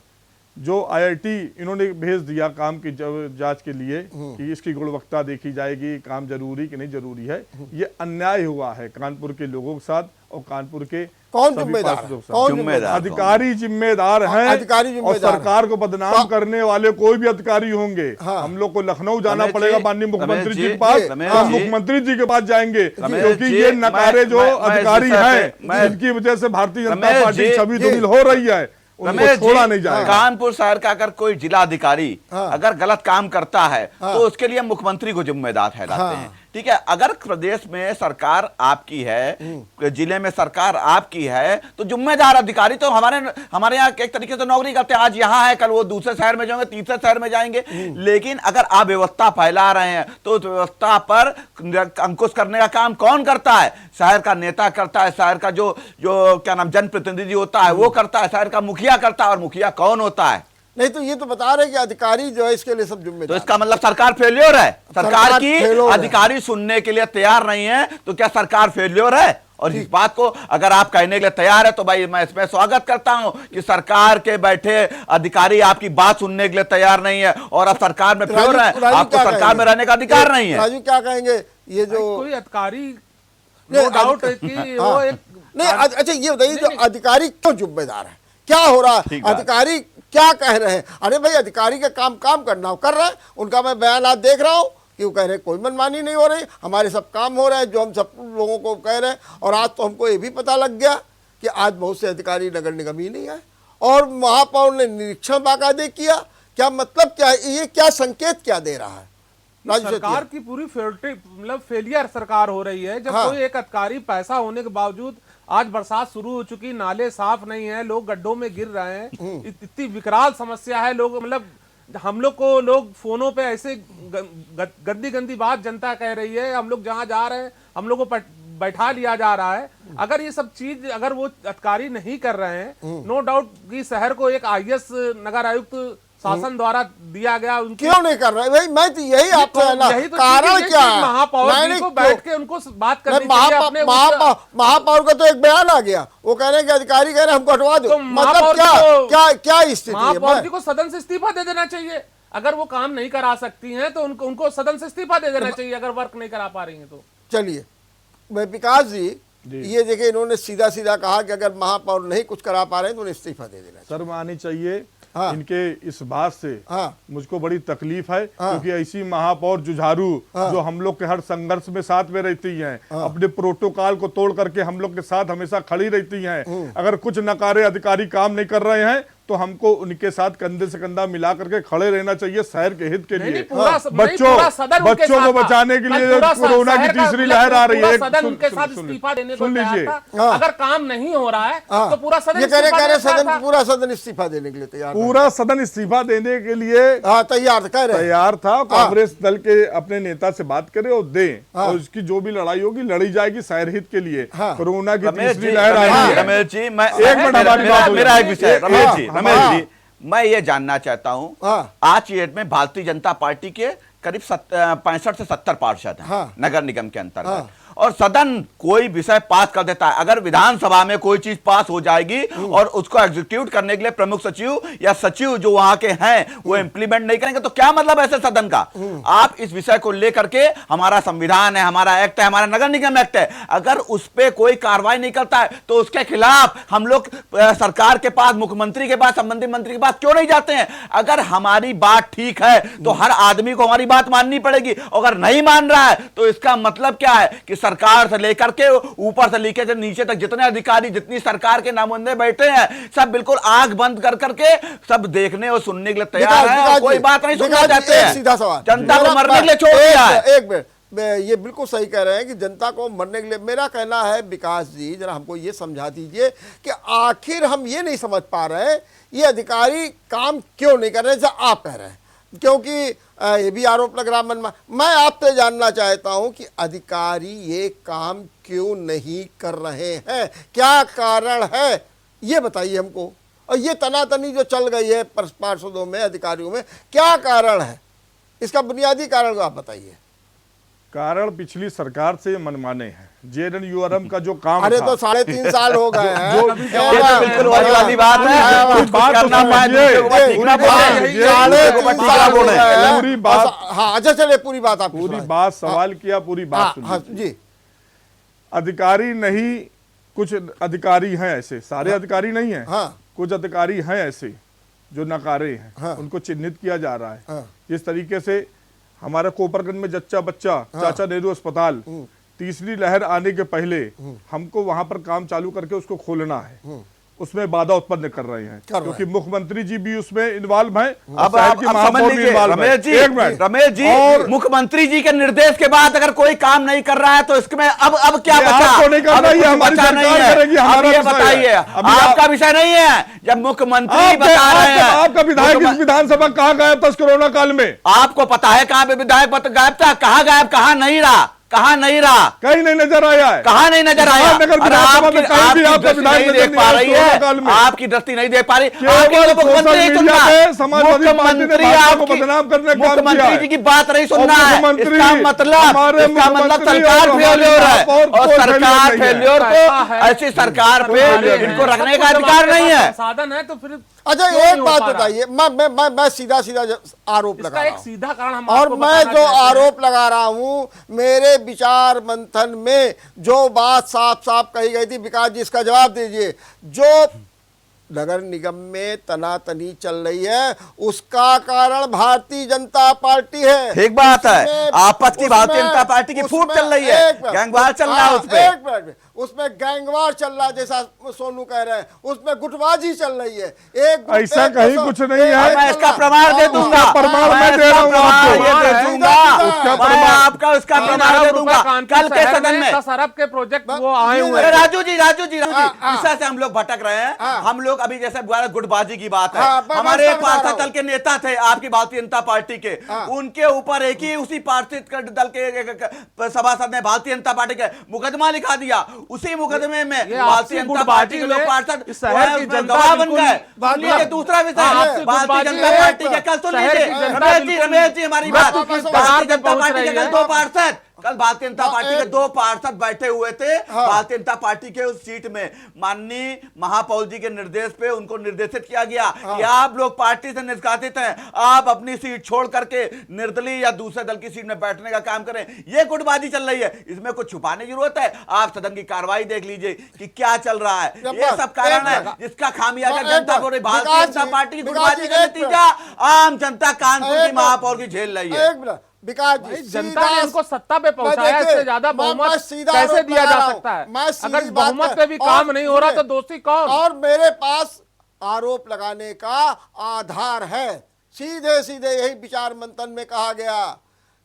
जो आईआईटी इन्होंने भेज दिया काम की जांच के लिए कि इसकी गुणवत्ता देखी जाएगी, काम जरूरी कि नहीं जरूरी है, ये अन्याय हुआ है कानपुर के लोगों के साथ और कानपुर के कौन सभी जिम्मेदार पार्षदों है? के साथ। कौन जिम्मेदार अधिकारी जिम्मेदार हैं, अधिकारी और जिम्मेदार सरकार को बदनाम करने वाले कोई भी अधिकारी होंगे। हाँ। हम लोग को लखनऊ जाना रमेश पड़ेगा जी, माननीय मुख्यमंत्री रमेश जी के जी, पास, रमेश हम जी, मुख्यमंत्री जी के पास जाएंगे, रमेश क्योंकि जी, ये नकारे जो मैं इस अधिकारी विषय हैं पे- मैं- जिनकी वजह से भारतीय जनता रमेश पार्टी जी, छवि जी। धूमिल हो रही है, उनको रमेश छोड़ा जी, नहीं जाएगा। कानपुर शहर का अगर कोई जिला अधिकारी हाँ। अगर गलत काम करता है हाँ। तो उसके लिए मुख्यमंत्री को जिम्मेदार ठहराते हाँ। हैं। ठीक है, अगर प्रदेश में सरकार आपकी है, जिले में सरकार आपकी है, तो जिम्मेदार अधिकारी तो हमारे यहाँ एक तरीके से नौकरी करते हैं। आज यहाँ है, कल वो दूसरे शहर में जाएंगे, तीसरे शहर में जाएंगे। लेकिन अगर आप व्यवस्था फैला रहे हैं तो उस व्यवस्था पर अंकुश करने का काम कौन करता है? शहर का नेता करता है, शहर का जो क्या नाम जनप्रतिनिधि होता है वो करता है, शहर का मुखिया करता है। और मुखिया कौन होता है? नहीं तो ये तो बता रहे कि अधिकारी जो है इसके लिए सब तो जिम्मेदार इसका मतलब सरकार फेल्योर है। सरकार की फेल्योर है। अधिकारी सुनने के लिए तैयार नहीं है, तो क्या सरकार फेल्योर है? और इस बात को अगर आप कहने के लिए तैयार है तो भाई मैं इसमें स्वागत करता हूं कि सरकार के बैठे अधिकारी आपकी बात सुनने के लिए तैयार नहीं है और अब सरकार में फेल्योर है, आपको सरकार में रहने का अधिकार नहीं है। राजू क्या कहेंगे? ये जो कोई अधिकारी नहीं, नो डाउट है कि वो हाँ। एक नहीं अच्छा ये बताइए जो नहीं। अधिकारी क्यों जिम्मेदार है? क्या हो रहा है? ठीक बात। अधिकारी क्या कह रहे हैं? अरे भाई अधिकारी का काम करना हो कर रहे हैं। उनका मैं बयान देख रहा हूँ कि वो कह रहे हैं कोई मनमानी नहीं हो रही, हमारे सब काम हो रहे हैं जो हम सब लोगों को कह रहे हैं। और आज तो हमको ये भी पता लग गया कि आज बहुत से अधिकारी नगर निगम ही नहीं आए और महापौर ने निरीक्षण बाकायदे किया। क्या मतलब क्या है? ये क्या संकेत क्या दे रहा है? राजू सरकार की पूरी मतलब फेलियर सरकार हो रही है। जब हाँ। कोई एक अधिकारी पैसा होने के बावजूद, आज बरसात शुरू हो चुकी, नाले साफ नहीं है, लोग गड्ढों में गिर रहे हैं, इतनी विकराल समस्या है। लोग मतलब हम लोग को लोग फोनों पे ऐसे गंदी गंदी बात जनता कह रही है, हम लोग जहां जा रहे हैं हम लोग को बैठा लिया जा रहा है। अगर ये सब चीज अगर वो अधिकारी नहीं कर रहे हैं, नो डाउट कि शहर को एक आईएएस नगर आयुक्त शासन द्वारा दिया गया, उनकी क्यों नहीं कर रहे भाई? मैं तो यही आपसे है ना, यही तो कारण चीज़ है क्या कि है? महापौर नहीं, जी नहीं, को क्यों? बैठ के उनको बात करनी नहीं, चाहिए अपने महापौर का तो एक बयान आ गया, वो कह रहे हैं कि अधिकारी कह रहे हैं हमको हटवा दो। तो मतलब महापौर क्या को- क्या क्या स्थिति है? महापौर जी को सदन से इस्तीफा दे देना चाहिए। अगर वो काम नहीं करा सकती हैं तो उनको सदन से इस्तीफा दे देना चाहिए, अगर वर्क नहीं करा पा रही हैं तो। चलिए विकास जी, ये देखिए इन्होंने सीधा सीधा कहा कि अगर महापौर नहीं कुछ करा पा रहे हैं तो उन्हें इस्तीफा दे देना चाहिए। शर्म आनी चाहिए। हाँ। इनके इस बात से हाँ। मुझको बड़ी तकलीफ है, हाँ। क्योंकि ऐसी महापौर जुझारू जो हम लोग के हर संघर्ष में साथ में रहती हैं, अपने प्रोटोकॉल को तोड़ करके हम लोग के साथ हमेशा खड़ी रहती हैं। अगर कुछ नकारे अधिकारी काम नहीं कर रहे हैं तो हमको उनके साथ कंधे से कंधा मिला करके खड़े रहना चाहिए शहर के हित के नहीं, लिए। नहीं, पूरा सदन उनके बच्चों साथ को था। बचाने के कल लिए पूरा कोरोना की शहर का तीसरी लहर आ रही है। पूरा सदन उनके साथ इस्तीफा देने को सुन तैयार लीजिए। था। अगर काम नहीं हो रहा है तो पूरा सदन ये कह इस्तीफा रहे देने को सदन तैयार था। पूरा सदन इस्तीफा देने के लिए तैयार था। पूरा सदन इस्तीफा देने के लिए हाँ तैयार कह रहे हैं। तैयार था। कांग्रेस दल के अपने नेता से बात करे और दे, और उसकी जो भी लड़ाई होगी लड़ी जाएगी शहर हित के लिए। कोरोना की रमेश तीसरी जी, लहर आ रही है। रमेश जी, मैं एक मिनट हमारी बात हो मेरा एक जाए। विषय रमेश जी, हाँ, रमेश हाँ। जी, मैं ये जानना चाहता हूं, हाँ। आज की डेट में भारतीय जनता पार्टी के करीब 65 से 70 पार्षद हैं हाँ। नगर निगम के अंतर्गत, और सदन कोई विषय पास कर देता है। अगर विधानसभा में कोई चीज पास हो जाएगी और उसको एग्जीक्यूट करने के लिए प्रमुख सचिव या सचिव जो वहां के हैं वो इंप्लीमेंट नहीं करेंगे तो क्या मतलब ऐसे सदन का? आप इस विषय को लेकर के, हमारा संविधान है, हमारा एक्ट है, हमारा नगर निगम एक्ट है, अगर उस पर कोई कार्रवाई नहीं करता है तो उसके खिलाफ हम लोग सरकार के पास, मुख्यमंत्री के पास, संबंधित मंत्री के पास क्यों नहीं जाते हैं? अगर हमारी बात ठीक है तो हर आदमी को हमारी बात माननी पड़ेगी। अगर नहीं मान रहा है तो इसका मतलब क्या है कि सरकार से लेकर के ऊपर से लेकर नीचे तक जितने अधिकारी, जितनी सरकार के नुमाइंदे बैठे हैं, सब बिल्कुल आंख बंद कर करके सब देखने और सुनने के लिए तैयार हैं और कोई बात नहीं सुनना चाहते हैं। सीधा सवाल, जनता को मरने के लिए छोड़ दिया है। एक मिनट, ये बिल्कुल सही कह रहे हैं कि जनता को मरने के लिए। मेरा कहना है विकास जी, जरा हमको ये समझा दीजिए कि आखिर हम ये नहीं समझ पा रहे हैं ये अधिकारी काम क्यों नहीं कर रहे जैसा आप कह रहे हैं, क्योंकि ये भी आरोप लग रहा मन में। मैं आपसे जानना चाहता हूं कि अधिकारी ये काम क्यों नहीं कर रहे हैं, क्या कारण है ये बताइए हमको। और ये तनातनी जो चल गई है पार्षदों में, अधिकारियों में, क्या कारण है? इसका बुनियादी कारण को आप बताइए। कारण पिछली सरकार से मनमाने हैं। JNURM का जो काम अरे था, तो 3.5 साल हो गए हैं। ये तो बिल्कुल वही वाली बात है। कुछ बात तो करना पाए समझिए। दूसरे को बस ठीकरा बोले, साढ़े दूसरे को बस तीन ठीकरा साल हो बोले। गए हैं। पूरी बात- हाँ अच्छा चलिए पूरी बात आप पूरी बात सवाल किया, पूरी बात सुन हाँ लीजिए। जी अधिकारी नहीं, कुछ अधिकारी हैं ऐसे, सारे अधिकारी नहीं हैं, हाँ। कुछ अधिकारी हैं ऐसे जो नकारे हैं, हाँ। उनको चिन्हित किया जा रहा है। हाँ। जिस तरीके से हमारा कोपरगंज में जच्चा बच्चा चाचा नेहरू अस्पताल तीसरी लहर आने के पहले हमको वहां पर काम चालू करके उसको खोलना है, उसमें बाधा उत्पन्न कर रहे हैं, कर रहे क्योंकि मुख्यमंत्री जी भी उसमें इन्वॉल्व हैं, अब शहर आप की समझ महापौर भी लीजिए involve हैं। रमेश जी, एक मिनट। रमेश जी, और मुख्यमंत्री जी के निर्देश के बाद अगर कोई काम नहीं कर रहा है तो इसमें अब क्या ये बचा? आपको नहीं करना, अब ये कुछ हमारी बचा नहीं सरकार है। करेगी, अब हमारा ये विषय है। बताइए, अभी आपका विषय नहीं है। जब मुख्यमंत्री बता रहे हैं, आपका विधायक इस विधानसभा कहाँ गायब था इस कोरोना काल में? आपको पता है कहाँ पे विधायक गायब था? कहाँ गायब, कहाँ नहीं रहा, कहाँ नहीं रहा, कहीं नहीं नजर आया है। कहाँ नहीं नजर आया? नगर अरे विधानसभा में कहीं भी आपकी आपका दृष्टि विधायक नहीं नजर देख पा नहीं रही आया कोरोना काल है, में। आपकी दृष्टि नहीं देख पा रही। केवल आपकी तो सोशल मुख्यमंत्री नहीं मीडिया सुनना, पे समाजवादी पार्टी ने मुख्यमंत्री भाजपा को आपकी- बदनाम करने का काम किया मुख्यमंत्री है। जी की बात नहीं सुनना और है। मुख्यमंत्री, इसका मतलब हमारे सरकार मुख्यमंत्री फेल्योर और है, हमारे और कोई सरकार फेल्योर नहीं है। फेल्योर को ऐसी सरकार पे इनको रखने का अधिकार नहीं है। साधन है तो फिर अच्छा क्यों एक नहीं हो बात पा रहा? बताइए, मैं सीधा आरोप लगा इसका रहा एक हूं। सीधा कारण हम और आपको मैं बताना जो चाहते हैं। आरोप लगा रहा हूं, मेरे विचार मंथन में जो बात साफ साफ कही गई थी, विकास जी इसका जवाब दीजिए, जो नगर निगम में तनातनी चल रही है उसका कारण भारतीय जनता पार्टी है। ठीक बात है। उसमें- आपस की भारतीय उसमें- जनता पार्टी की फूट उसमें- चल रही है, एक मिनट, गैंगवार चल रहा है हाँ, उसपे। एक मिनट, उसमें गैंगवार चल रहा है जैसा सोनू कह रहे हैं, उसमें गुटबाजी चल रही है। एक गुट- ऐसा एक कहीं तो- कुछ नहीं है। एक मैं चल इसका रहा- प्रमाण दे दूंगा, उसका प्रमाण मैं दे रहा हूं इसका प्रमाण आपको। ये दे दूंगा, उसका मैं प्रमाण- आपका उसका प्रमाण दे दूंगा कल के सदन में। 10 अरब के प्रोजेक्ट वो आए हुए अरे हैं। राजू जी हाँ। इस से हम लोग भटक रहे हैं। हाँ। हम लोग अभी जैसे गुटबाजी की बात है, हाँ, मैं हमारे बता एक रहा पार्षद हूं। दल के नेता थे आपकी भारतीय जनता पार्टी के, हाँ। उनके ऊपर एक ही उसी पार्षद दल के सभासद ने भारतीय जनता पार्टी के मुकदमा लिखा दिया। उसी मुकदमे में ये भारतीय आपसी जनता पार्टी के गुटबाजी लोग में पार्षद इस शहर की उसमें जनता गवाह बन बिल्कुल- गए। सुनिए दूसरा विषय, आपसी भारतीय गुटबाजी जनता में पार्टी के कल सुन शहर की लीजिए जनता रमेश जी हमारी बात, बात समझ- भारतीय जनता पहुंच पार्टी के रही कल है। 2 पार्षद, कल भारतीय जनता पार्टी के एक- 2 पार्षद बैठे हुए थे हाँ। भारतीय जनता पार्टी के उस सीट में। माननीय महापौर जी के निर्देश पे उनको निर्देशित किया गया कि आप लोग पार्टी से निष्कासित हैं, आप अपनी सीट छोड़ करके निर्दलीय या दूसरे दल की सीट में बैठने का काम करें। ये गुटबाजी चल रही है, इसमें कुछ छुपाने की जरूरत है? आप सदन की कार्रवाई देख लीजिए कि क्या चल रहा है। ये सब कारण है जिसका खामियाजा जनता को भारतीय जनता पार्टी की गुटबाजी का नतीजा आम जनता कानपुर की महापौर की झेल रही है। एक मिनट विकास जी, जनता ने उनको सत्ता पे पहुंचाया, देखिए, इससे ज्यादा मैं बहुमत सीधा कैसे आरोप दिया लगा जा रहा हूं। सकता है? मैं सीधी अगर बात बहुमत कर- पे भी काम और नहीं हो रहा तो सुनिए, दोषी कौन? और मेरे पास आरोप लगाने का आधार है। सीधे सीधे यही विचार मंथन में कहा गया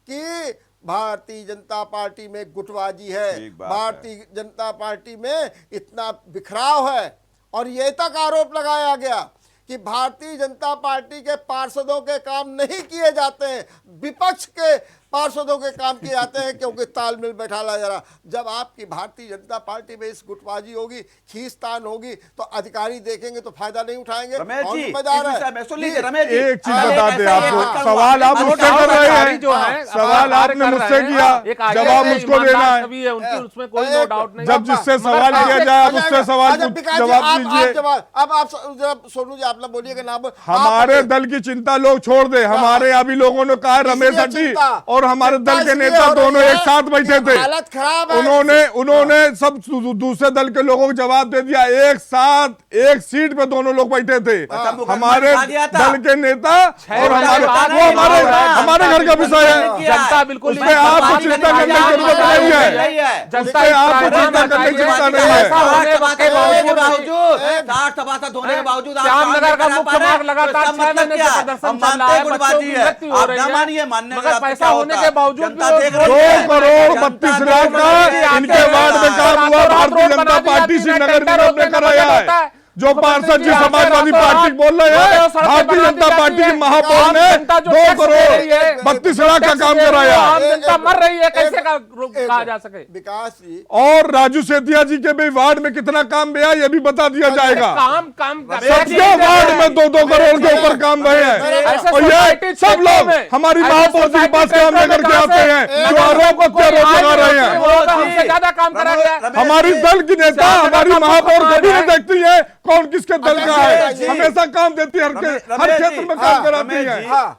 कि भारतीय जनता पार्टी में गुटबाजी है, ठीक बात भारतीय जनता पार्टी में इतना बिखराव है, और ये तक आरोप लगाया गया कि भारतीय जनता पार्टी के पार्षदों के काम नहीं किए जाते हैं, विपक्ष के पार्षदों के काम किए जाते हैं, क्योंकि तालमेल बैठाला जा रहा। जब आपकी भारतीय जनता पार्टी में इस गुटबाजी होगी, खींचतान होगी, तो अधिकारी देखेंगे तो फायदा नहीं उठाएंगे। रमेश और जी, जिम्मेदार इस है। विषय में सुन लीजिए रमेश जी, एक चीज हाँ, बता एक दें ऐसा आपको, एक करूंगा। सवाल आप अब मुझसे उठाओ कर रहे अधिकारी हैं, जो है, सवाल आपने मुझसे किया, जवाब मुझको देना है। है उसमें कोई नो डाउट नहीं। जब जिससे सवाल किया जाए आप उससे सवाल जवाब दीजिए। अब आप जरा सोनू जी आप ना बोलिएगा ना, आप हमारे दल की चिंता लोग छोड़ दे, हमारे यहाँ भी लोगों ने कहा रमेश इसलिए हड्डी चिंता- और हमारे चिंता दल के इसलिए नेता हो रही दोनों है एक साथ बैठे कि थे। हालत खराब है। उन्होंने सब दूसरे दल के लोगों को जवाब दे दिया, एक साथ एक सीट पे दोनों लोग बैठे थे। मुकदमा हमारे खा गया था। दल के नेता और महीने बाद वो हमारे घर का विषय है। जनता बिल्कुल उसमें आपको चिंता करने की जरूरत नहीं है। जनता उसमें आपको चिंता करने की चिंता नहीं है। 60 सभासद होने के बावजूद आप श्यामनगर काम नहीं का करा मुख्य पा रहे हैं, मार्ग लगातार तो इसका 6 मतलब महीने क्या से है? प्रदर्शन हम चल रहा मानते है, हैं गुटबाजी बच्चों की है, मृत्यु हो आप रही ना है। मानिए, मानने मगर में आपको पैसा क्या होने होता के है? बावजूद जनता भी देख वो रही है। 2 करोड़ जनता 32 देख लाख रही है। का इनके वार्ड में काम हुआ, भारतीय जनता पार्टी श्रीनगर में हमने कराया है। जो पार्षद जी समाजवादी पार्टी बोल रहे हैं, भारतीय जनता पार्टी की महापौर ने 2 करोड़ 32 लाख का काम कराया। आम जनता मर रही है, कैसे कहा जा सके? विकास जी, और राजू सेठिया जी के भी वार्ड में कितना काम गया ये भी बता दिया जाएगा। काम सबके वार्ड में 2-2 करोड़ के ऊपर काम गए हैं। और ये सब लोग हमारी महापौर जी के पास काम लेकर के आते हैं जो आरोप प्रत्यारोप लगा रहे हैं। हमसे ज्यादा काम करा गया। हमारी दल की नेता हमारी महापौर कभी नहीं देखती है कौन किसके दल का है, हमेशा काम देती है, हर क्षेत्र में काम कराती है।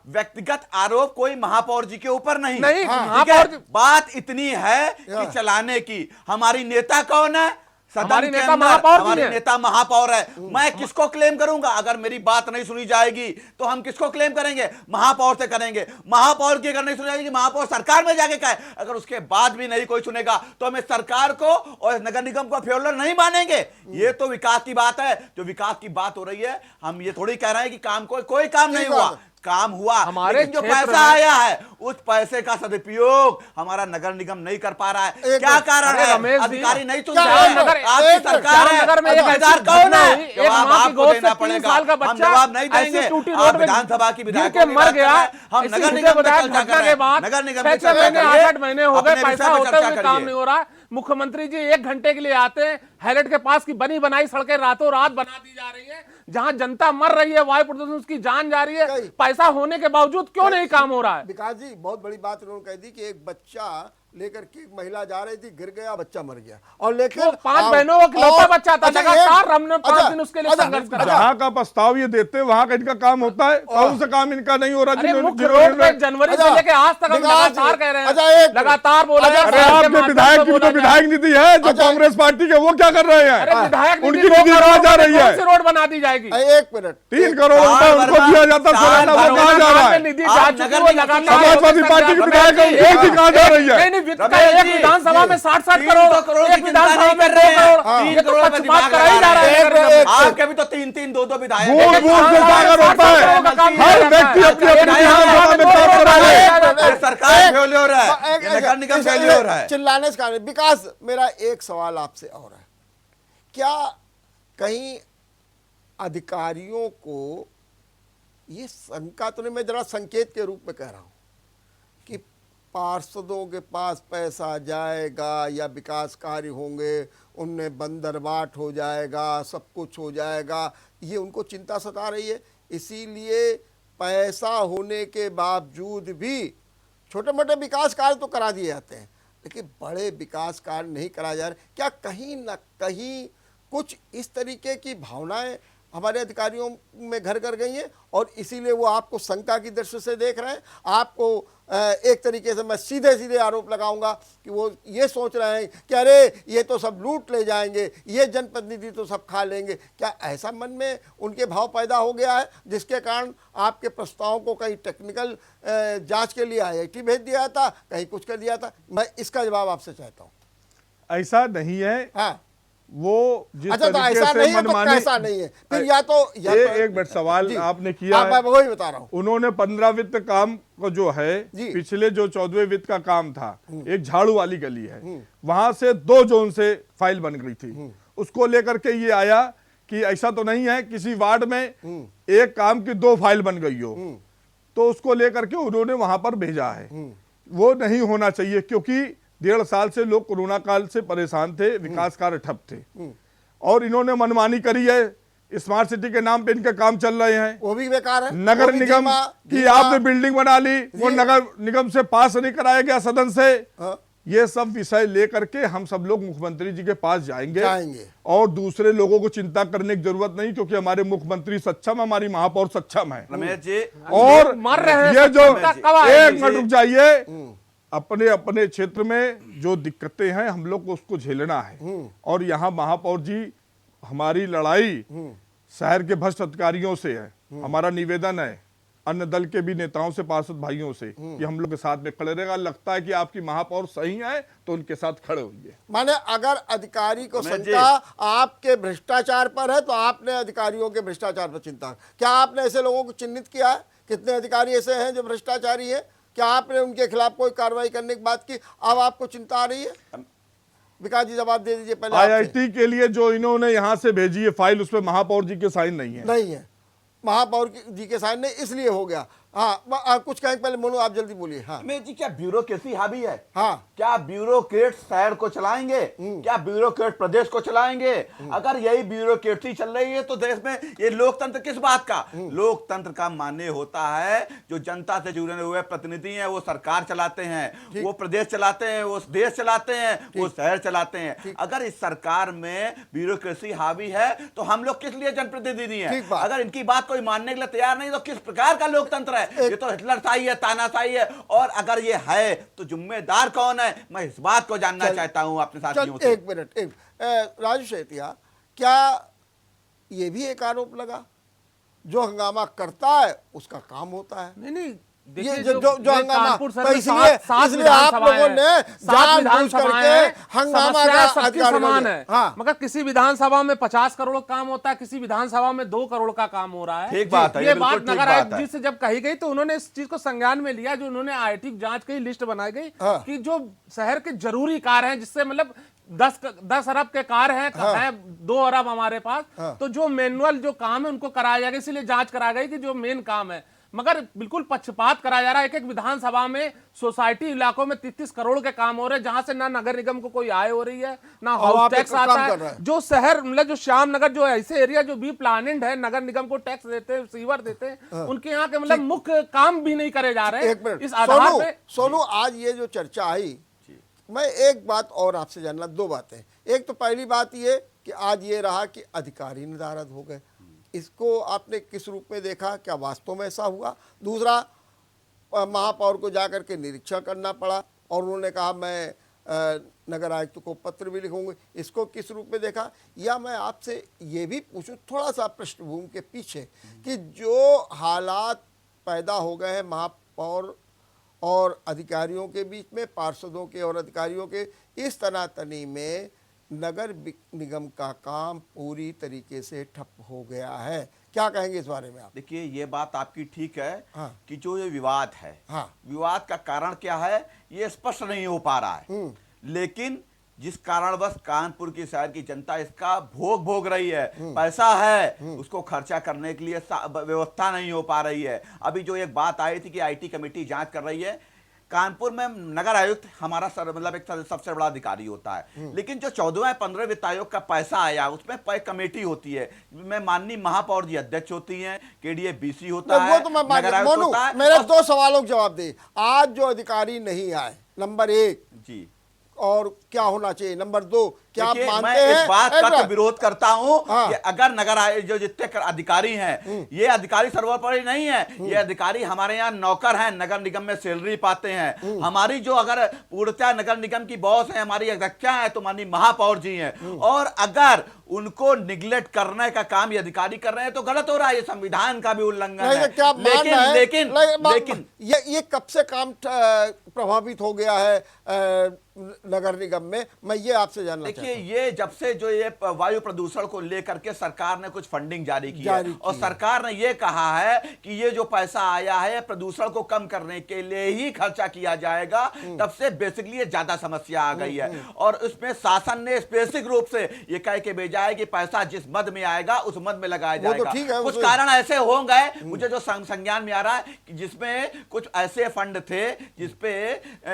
व्यक्तिगत आरोप कोई महापौर जी के ऊपर नहीं, नहीं, ठीक है? महापौर बात इतनी है कि चलाने की हमारी नेता कौन है? हमारी सदन के नेता अंदर महापौर जी हमारी हैं। नेता महापौर है। मैं किसको क्लेम करूंगा? अगर मेरी बात नहीं सुनी जाएगी तो हम किसको क्लेम करेंगे? महापौर से करेंगे। महापौर की अगर नहीं सुनी जाएगी, महापौर सरकार में जाके कहे, अगर उसके बाद भी नहीं कोई सुनेगा तो हमें सरकार को और नगर निगम को फेवरर नहीं मानेंगे। ये तो विकास की बात है। जो विकास की बात हो रही है, हम ये थोड़ी कह रहे हैं कि काम कोई काम नहीं हुआ, काम हुआ। हमारे लेकिन जो पैसा आया है उस पैसे का सदुपयोग हमारा नगर निगम नहीं कर पा रहा है। क्या कारण है? रमेश जी, अधिकारी नहीं सुन क्या रहे हैं। नगर- आपकी सरकार है, नगर में एक जिम्मेदार ऐसी कौन घटना है? हुई, एक जवाब माँ की आपको गोद से देना 3 पड़ेगा। साल का हम बच्चा जवाब नहीं ऐसी देंगे। टूटी आप रोड में विधानसभा की गिर विधायकों के की मर बात कर गया। रहे हैं। हम इसी नगर घटना निगम में के चर्चा कर रहे हैं। बाद नगर निगम 6 में चर्चा महीने करिए। 8 महीने हो गए, अपने पैसा विषय में होते चर्चा हुए काम करिए। नहीं हो रहा। मुख्यमंत्री जी 1 घंटे के लिए आते हैं, हैलट के पास की बनी बनाई सड़कें रातों रात बना दी जा रही है। जहां जनता मर रही है, वायु प्रदूषण उसकी जान जा रही है, पैसा होने के बावजूद क्यों नहीं काम हो रहा है? विकास जी, बहुत बड़ी बात उन्होंने कह दी कि एक बच्चा लेकर के एक महिला जा रही थी, गिर गया, बच्चा मर गया। और लेकिन वो 5 बहनों का इकलौता बच्चा था। लगातार हमने 5 दिन उसके लिए संघर्ष करा। जहाँ का प्रस्ताव ये देते वहां का इनका काम होता है, कौन सा काम इनका नहीं हो रहा? अरे मुख्य रोड पे जनवरी से लेके आज तक हम लगातार कह रहे हैं, लगातार बोल रहे हैं। अरे आपके विधायक की तो विधायक निधि है जो कांग्रेस पार्टी के, वो क्या कर रहे हैं? अरे विधायक उनकी निधि कहाँ जा रही है? कौन सी रोड बना दी जाएगी? 1 मिनट, 3 करोड़ रुपए उनको दिया जाता है सालाना, वो कहाँ जा रहा है? निधि जा चुकी है, वो लगातार समाजवादी पार्टी के विधायक है, वो भी कहाँ जा रही है? नहीं, वित्त का एक विधानसभा में 60 करोड़, एक विधानसभा में 2 करोड़, ये तो पक्षपात करा ही जा रहा है। आपके भी तो 3-3, 2-2 विधायक बूंद हैं। बूंद से सागर होता है। हर व्यक्ति अपनी अपनी विधानसभा में काम करा रहे हैं। ये सरकार फेल्योर है, ये नगर निगम फेल्योर है। चिल्लाने से कारण। विकास, मेरा एक सवाल आपसे और है, क्या कहीं अधिकारियों को ये शंका तो नहीं, मैं जरा संकेत के रूप में कह रहा हूं कि पार्षदों के पास पैसा जाएगा या विकास कार्य होंगे, उनमें बंदरबाट हो जाएगा, सब कुछ हो जाएगा, ये उनको चिंता सता रही है? इसीलिए पैसा होने के बावजूद भी छोटे मोटे विकास कार्य तो करा दिए जाते हैं, लेकिन बड़े विकास कार्य नहीं कराए जा रहे। क्या कहीं ना कहीं कुछ इस तरीके की भावनाएं हमारे अधिकारियों में घर कर गई हैं और इसीलिए वो आपको शंका की दृष्टि से देख रहे हैं? आपको एक तरीके से मैं सीधे सीधे आरोप लगाऊंगा कि वो ये सोच रहे हैं कि अरे ये तो सब लूट ले जाएंगे, ये जनप्रतिनिधि तो सब खा लेंगे। क्या ऐसा मन में उनके भाव पैदा हो गया है जिसके कारण आपके प्रस्तावों को कहीं टेक्निकल जांच के लिए IIT भेज दिया था, कहीं कुछ कर दिया था? मैं इसका जवाब आपसे चाहता हूँ। ऐसा नहीं है। हाँ, वो जिस अच्छा, तो तरीके ऐसा से नहीं है तो मनमानी, कैसा नहीं है? फिर या तो एक मिनट सवाल जी, आपने किया मैं वही बता रहा हूँ। उन्होंने 15 वित्त काम को जो है, जी। पिछले जो 14वें वित्त का काम था, एक झाड़ू वाली गली है, वहां से 2 जोन से फाइल बन गई थी। उसको लेकर के ये आया कि ऐसा तो नहीं है किसी वार्ड में एक काम की 2 फाइल बन गई हो, तो उसको लेकर के उन्होंने वहां पर भेजा है। वो नहीं होना चाहिए क्योंकि 1.5 साल से लोग कोरोना काल से परेशान थे, विकास कार्य ठप थे और इन्होंने मनमानी करी है। स्मार्ट सिटी के नाम पे इनके काम चल रहे हैं, वो भी बेकार है। नगर निगम की आपने बिल्डिंग बना ली, वो नगर निगम से पास नहीं कराया गया सदन से। ये सब विषय लेकर के हम सब लोग मुख्यमंत्री जी के पास जाएंगे और दूसरे लोगों को चिंता करने की जरूरत नहीं, क्योंकि हमारे मुख्यमंत्री सक्षम, हमारी महापौर सक्षम है। रमेश जी, और मर रहे हैं, ये जो कब आएगी? एक मिनट रुक जाइए, अपने अपने क्षेत्र में जो दिक्कतें हैं हम लोग को उसको झेलना है। और यहाँ महापौर जी, हमारी लड़ाई शहर के भ्रष्ट अधिकारियों से है। हमारा निवेदन है अन्य दल के भी नेताओं से, पार्षद भाइयों से, कि हम लोग के साथ में खड़े रहेगा। लगता है कि आपकी महापौर सही है तो उनके साथ खड़े होइए। माने अगर अधिकारी को शंका आपके भ्रष्टाचार पर है तो आपने अधिकारियों के भ्रष्टाचार पर चिंता। क्या आपने ऐसे लोगों को चिन्हित किया है? कितने अधिकारी ऐसे हैं जो भ्रष्टाचारी है? क्या आपने उनके खिलाफ कोई कार्रवाई करने की बात की? अब आपको चिंता आ रही है? विकास जी जवाब दे दीजिए पहले आपसे। आईआईटी के लिए जो इन्होंने यहाँ से भेजी है फाइल, उसमें महापौर जी के साइन नहीं है। नहीं है, महापौर जी के साइन नहीं, इसलिए हो गया। हाँ, कुछ कहें पहले, मोनू आप जल्दी बोलिए। हाँ में जी, क्या ब्यूरोक्रेसी हावी है? हाँ, क्या ब्यूरोक्रेट शहर को चलाएंगे? क्या ब्यूरोक्रेट प्रदेश को चलाएंगे? अगर यही ब्यूरोक्रेसी चल रही है तो देश में ये लोकतंत्र किस बात का? लोकतंत्र का मान्य होता है जो जनता से जुड़े हुए प्रतिनिधि हैं वो सरकार चलाते हैं, वो प्रदेश चलाते हैं, वो देश चलाते हैं, वो शहर चलाते हैं। अगर इस सरकार में ब्यूरोक्रेसी हावी है तो हम लोग किस लिए जनप्रतिनिधि हैं? अगर इनकी बात कोई मानने के लिए तैयार नहीं तो किस प्रकार का लोकतंत्र है? ये तो हिटलरशाही है, तानाशाही है। और अगर ये है तो जिम्मेदार कौन है? मैं इस बात को जानना चाहता हूं अपने साथियों से। एक मिनट, राजू सेतिया, क्या ये भी एक आरोप लगा जो हंगामा करता है उसका काम होता है? नहीं, ये देखिए जो हंगामा, कानपुर शहर तो में इसलिए आप लोगों ने जानबूझ करके हंगामा का सबकी अधिकार समान कर है। दिया। हाँ, मगर किसी विधानसभा में 50 करोड़ काम होता है, किसी विधानसभा में 2 करोड़ का काम हो रहा है। ठीक बात है, ये बिल्कुल बात ठीक नगर बात आयुक्त है। जी से जब कही गई तो उन्होंने इस चीज को संज्ञान में लिया, जो उन्होंने आईआईटी जांच की लिस्ट बनाई गई हाँ। कि जो शहर के जरूरी कार्य हैं, जिससे मतलब 10 अरब के कार्य हैं, 2 अरब हमारे पास, तो जो मैनुअल जो काम है उनको कराया जाएगा। इसीलिए जांच कराई गई कि जो मेन काम है, मगर बिल्कुल पक्षपात कराया जा रहा है। एक विधानसभा में सोसाइटी इलाकों में 33 करोड़ के काम हो रहे हैं, जहां से ना नगर निगम को कोई आय हो रही है, ना हाउस टैक्स आता है। जो शहर मतलब जो श्याम नगर, जो ऐसे एरिया जो बी प्लानिंग है, नगर निगम को टैक्स देते हैं, सीवर देते हैं, उनके यहाँ के मतलब मुख्य काम भी नहीं करे जा रहे हैं। इस आधार पे सोनू, आज ये जो चर्चा आई, मैं एक बात और आपसे जानना, 2 बातें। एक तो पहली बात ये कि आज ये रहा कि अधिकारी नदारद हो गए, इसको आपने किस रूप में देखा? क्या वास्तव में ऐसा हुआ? दूसरा, महापौर को जाकर के निरीक्षण करना पड़ा और उन्होंने कहा मैं नगर आयुक्त को पत्र भी लिखूंगी, इसको किस रूप में देखा? या मैं आपसे ये भी पूछूं थोड़ा सा पृष्ठभूमि के पीछे कि जो हालात पैदा हो गए हैं महापौर और अधिकारियों के बीच में, पार्षदों के और अधिकारियों के, इस तनातनी में नगर निगम का काम पूरी तरीके से ठप हो गया है। क्या कहेंगे इस बारे में आप? देखिए, ये बात आपकी ठीक है। हाँ। कि जो ये विवाद है, हाँ। विवाद का कारण क्या है ये स्पष्ट नहीं हो पा रहा है। लेकिन जिस कारणवश कानपुर की शहर की जनता इसका भोग रही है, पैसा है उसको खर्चा करने के लिए व्यवस्था नहीं हो पा रही है। अभी जो एक बात आई थी कि आईटी कमेटी जांच कर रही है, कानपुर में नगर आयुक्त हमारा मतलब एक सबसे बड़ा अधिकारी होता है, लेकिन जो 14वें 15वें वित्त आयोग का पैसा आया उसमें कमेटी होती है, मैं माननीय महापौर जी अध्यक्ष होती हैं, केडीए बीसी होता है, नगर आयुक्त होता है। मेरे 2 सवालों के जवाब दे। आज जो अधिकारी नहीं आए, नंबर 1 जी, और क्या होना चाहिए? नंबर 2, क्या आप मानते हैं? मैं इस बात का तो विरोध करता हूं हाँ। कि अगर नगर आयुक्त जो जितने अधिकारी हैं, ये अधिकारी सर्वोपरि नहीं है, ये अधिकारी हमारे यहाँ नौकर हैं, नगर निगम में सैलरी पाते हैं। हमारी जो अगर पूर्णतः नगर निगम की बॉस है, हमारी अध्यक्षा है, तो माननीय महापौर जी हैं, और अगर उनको निगलेक्ट करने का काम ये अधिकारी कर रहे हैं तो गलत हो रहा है, ये संविधान का भी उल्लंघन है। लेकिन ये कब से काम प्रभावित हो गया है नगर निगम में? मैं ये आपसे जानना चाहता हूं। देखिए, ये जब से जो ये वायु प्रदूषण को लेकर के सरकार ने कुछ फंडिंग जारी की है, और सरकार ने ये कहा है कि ये जो पैसा आया है प्रदूषण को कम करने के लिए ही खर्चा किया जाएगा, तब से बेसिकली ये ज्यादा समस्या आ गई है। और उसमें शासन ने स्पेसिफिक रूप से ये कह के भेजा है कि पैसा जिस मद में आएगा उस मद में लगाया जाएगा। कुछ कारण ऐसे होंगे, मुझे जो संज्ञान में आ रहा है कि जिसमें कुछ ऐसे फंड थे जिसपे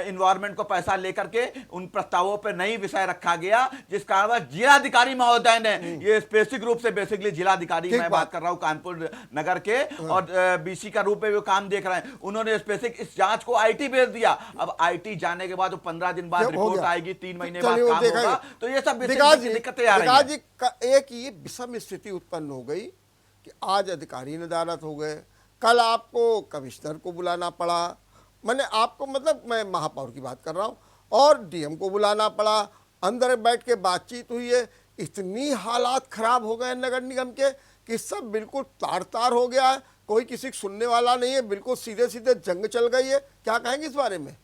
इन्वायरमेंट को पैसा लेकर के उन प्रस्तावों पर नहीं विषय रखा गया, जिस कारण जिलाधिकारी महोदय ने ये स्पेसिफिक रूप से, बेसिकली जिलाधिकारी मैं बात कर रहा हूं कानपुर नगर के, और बीसी का रूप में वो काम देख रहे हैं, उन्होंने स्पेसिफिक इस जांच को आईटी भेज दिया। अब आईटी जाने के बाद 15 दिन बाद रिपोर्ट आएगी, 3 महीने बाद काम होगा, तो ये सब दिक्कतें आ रही हैं। एक ये विषम स्थिति उत्पन्न हो गई कि आज अधिकारी नदारत हो गए, कल आपको कमिश्नर को बुलाना पड़ा, मैंने आपको मतलब मैं महापौर की बात कर रहा हूं, और डीएम को बुलाना पड़ा, अंदर बैठ के बातचीत हुई है। इतनी हालात खराब हो गए नगर निगम के कि सब बिल्कुल तार तार हो गया है, कोई किसी को सुनने वाला नहीं है, बिल्कुल सीधे सीधे जंग चल गई है। क्या कहेंगे इस बारे में?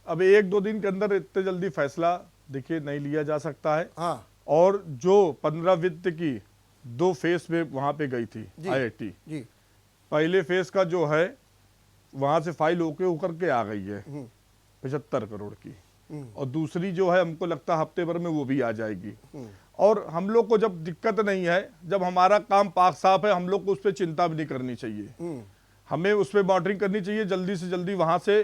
अब 1-2 दिन के अंदर इतने जल्दी फैसला देखिए नहीं लिया जा सकता है। हाँ। और जो 15 वित्त की 2 फेस में वहां पे गई थी आईआईटी जी, पहले फेस का जो है वहां से फाइल होके आ गई है 75 करोड़ की, और दूसरी जो है हमको लगता है हफ्ते भर में वो भी आ जाएगी। और हम लोग को जब दिक्कत नहीं है, जब हमारा काम पाक साफ है, हम लोग को उस पर चिंता भी नहीं करनी चाहिए। हमें उस पर मॉनिटरिंग करनी चाहिए, जल्दी से जल्दी वहां से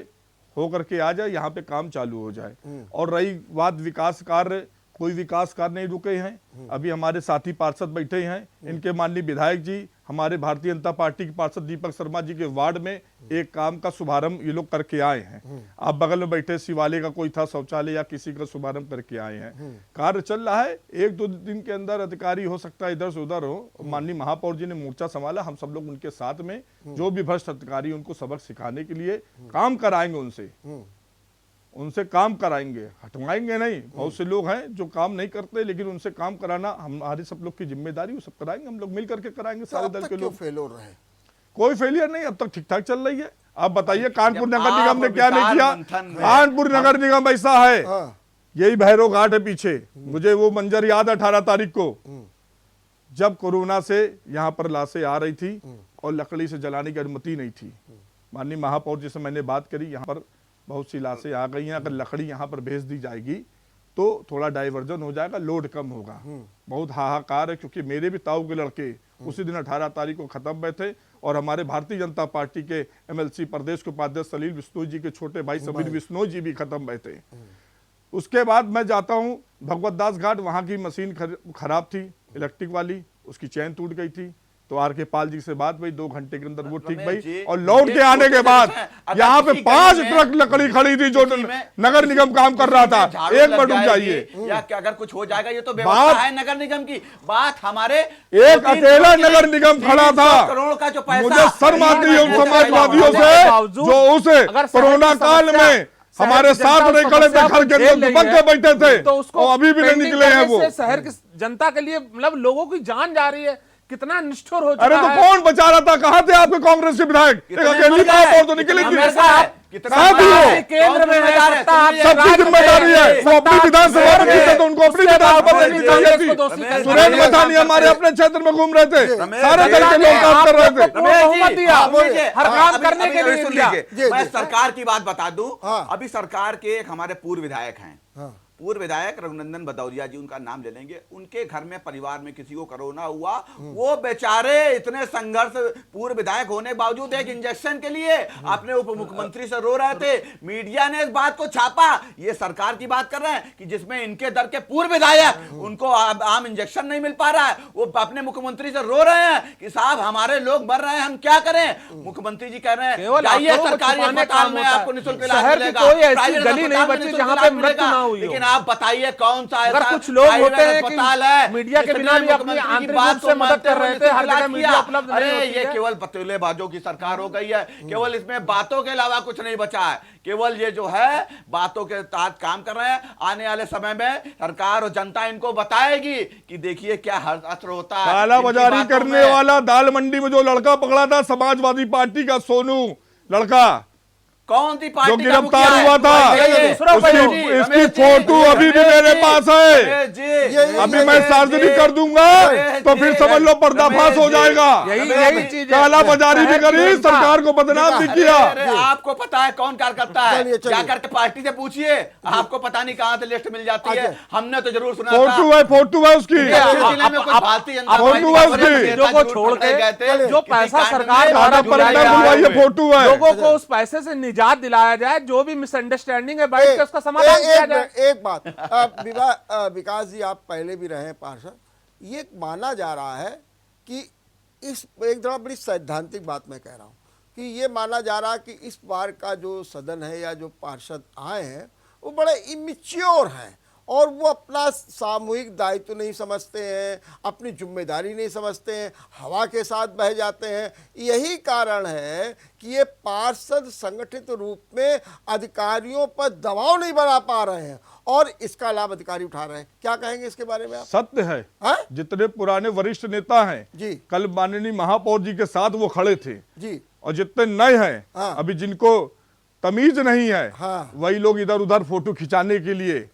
हो करके आ जाए, यहाँ पे काम चालू हो जाए। और रही बात विकास कार्य, कोई विकास कार्य नहीं रुके हैं। अभी हमारे साथी पार्षद बैठे हैं, इनके माननीय विधायक जी, हमारे भारतीय जनता पार्टी के पार्षद दीपक शर्मा जी के वार्ड में एक काम का शुभारंभ ये लोग करके आए हैं। आप बगल में बैठे शिवालय का कोई था शौचालय या किसी का शुभारंभ करके आए हैं। कार्य चल रहा है, 1-2 दिन के अंदर अधिकारी हो सकता है इधर से उधर हो। माननीय महापौर जी ने मोर्चा संभाला, हम सब लोग उनके साथ में, जो भी भ्रष्ट अधिकारी उनको सबक सिखाने के लिए काम कराएंगे, उनसे काम कराएंगे, हटवाएंगे नहीं। बहुत से लोग हैं जो काम नहीं करते, लेकिन उनसे काम कराना हमारी सब लोग की जिम्मेदारी, वो सब कराएंगे, हम लोग मिल करके कराएंगे। सारे दल के लोग फेलोर रहे, कोई फेलियर नहीं, अब तक ठीक ठाक चल रही है। आप बताइए कानपुर नगर निगम ने क्या नहीं किया? कानपुर नगर निगम ऐसा है, यही भैरव घाट है पीछे, मुझे वो मंजर याद 18 तारीख को, जब कोरोना से यहाँ पर लाशें आ रही थी और लकड़ी से जलाने की अनुमति नहीं थी। माननीय महापौर जी से मैंने बात करी, यहाँ पर बहुत सी लाशें आ गई हैं, अगर लकड़ी यहाँ पर भेज दी जाएगी तो थोड़ा डाइवर्जन हो जाएगा, लोड कम होगा। बहुत हाहाकार है, क्योंकि मेरे भी ताऊ के लड़के उसी दिन 18 तारीख को खत्म हुए थे, और हमारे भारतीय जनता पार्टी के MLC प्रदेश के उपाध्यक्ष सलील बिश्नोई जी के छोटे भाई समीर बिश्नोई जी भी खत्म हुए थे। उसके बाद मैं जाता हूँ भगवत दास घाट, वहां की मशीन खराब थी, इलेक्ट्रिक वाली, उसकी चैन टूट गई थी। तो आर के पाल जी से बात हुई, 2 घंटे के अंदर वो ठीक भाई, और लौट के आने के बाद यहाँ पे 5 ट्रक लकड़ी खड़ी थी जो नगर निगम काम कर रहा था। एक मिनट रुक जाइए, या अगर कुछ हो जाएगा ये तो व्यवस्था है नगर निगम की। बात हमारे एक अकेला नगर निगम खड़ा था, करोड़ का जो पैसा, मुझे शर्म आती है उन समाजवादियों से जो उस कोरोना काल में हमारे साथ नहीं खड़े थे, घर के अंदर दुबक के बैठे थे, तो उसको और अभी भी नहीं निकले हैं वो। शहर की जनता के लिए, मतलब लोगों की जान जा रही है, कितना निष्ठुर हो चुका है। अरे तो कौन बचा रहा था? कहाँ थे आपके कांग्रेस के विधायक? एक अकेली महापौर तो निकली थी, केंद्र में है, सबकी जिम्मेदारी है। वो अपनी विधानसभा में जीते तो उनको अपनी विधानसभा देनी चाहिए थी। सुरेश मैथानी हमारे अपने क्षेत्र में घूम रहे थे, सारे दल के लोग काम कर रहे थे। हर काम करने के लिए सुन लीजिए, मैं सरकार की बात बता दूं। अभी सरकार के एक हमारे पूर्व विधायक हैं, पूर्व विधायक रघुनंदन भदौरिया जी, उनका नाम ले लेंगे। उनके घर में परिवार में किसी को कोरोना हुआ, वो बेचारे इतने संघर्ष, पूर्व विधायक होने के बावजूद एक इंजेक्शन के लिए अपने उप मुख्यमंत्री से रो रहे थे। मीडिया ने इस बात को छापा। ये सरकार की बात कर रहे हैं कि जिसमें इनके दर के पूर्व विधायक, उनको आम इंजेक्शन नहीं मिल पा रहा है, वो अपने मुख्यमंत्री से रो रहे हैं कि साहब हमारे लोग मर रहे हैं, हम क्या करें। मुख्यमंत्री जी कह रहे हैं जाइए सरकारी अस्पताल में आपको निःशुल्क इलाज मिलेगा, कोई ऐसी गली नहीं बची जहां पे मृत्यु ना हुई हो। लेकिन आप बताइए कौन सा अगर कुछ लोग होते हैं कि मीडिया के बिना भी अपनी आंतरिक रूप से मदद कर रहे थे, हर जगह मीडिया उपलब्ध नहीं होती है। ये केवल पतीलेबाजों की सरकार हो गई है, केवल इसमें बातों के अलावा कुछ नहीं बचा है। केवल ये जो है बातों के तहत काम कर रहे हैं। आने वाले समय में सरकार और जनता इनको बताएगी कि देखिए क्या असर होता है। कालाबाजारी करने वाला दाल मंडी में जो लड़का पकड़ा था, समाजवादी पार्टी का सोनू लड़का, कौन सी पार्टी जो गिरफ्तार हुआ था, इसकी फोटो अभी भी मेरे पास है। अभी मैं सार्वजनिक कर दूंगा तो फिर समझ लो पर्दाफाश हो जाएगा। यही चीज, कालाबाजारी भी करी, सरकार को बदनाम भी किया। आपको पता है कौन कार्यकर्ता है? जाकर के पार्टी से पूछिए, आपको पता नहीं कहाँ से लिस्ट मिल जाती है। हमने तो जरूर सुना था। फोटो है उसकी, फोटो है उसकी, को छोड़ के जो पैसा सरकार फोटो है, लोगों को उस पैसे से निजात दिलाया जाए, जो भी मिसअंडरस्टैंडिंग है बैठ के उसका समाधान किया जाए। एक बात विकास जी, आप पहले भी रहे पार्षद, ये माना जा रहा है कि इस एक थोड़ा बड़ी सैद्धांतिक बात मैं कह रहा हूँ कि ये माना जा रहा है कि इस बार का जो सदन है या जो पार्षद आए हैं वो बड़े इमेच्योर हैं और वो अपना सामूहिक दायित्व नहीं समझते हैं, अपनी जिम्मेदारी नहीं समझते हैं, हवा के साथ बह जाते हैं। यही कारण है कि ये पार्षद संगठित रूप में अधिकारियों पर दबाव नहीं बना पा रहे हैं और इसका लाभ अधिकारी उठा रहे हैं। क्या कहेंगे इसके बारे में आप? सत्य है, जितने पुराने वरिष्ठ नेता हैं जी, कल माननीय महापौर जी के साथ वो खड़े थे जी, और जितने नए हैं अभी जिनको तमीज नहीं है, वही लोग इधर उधर फोटो खिंचाने के लिए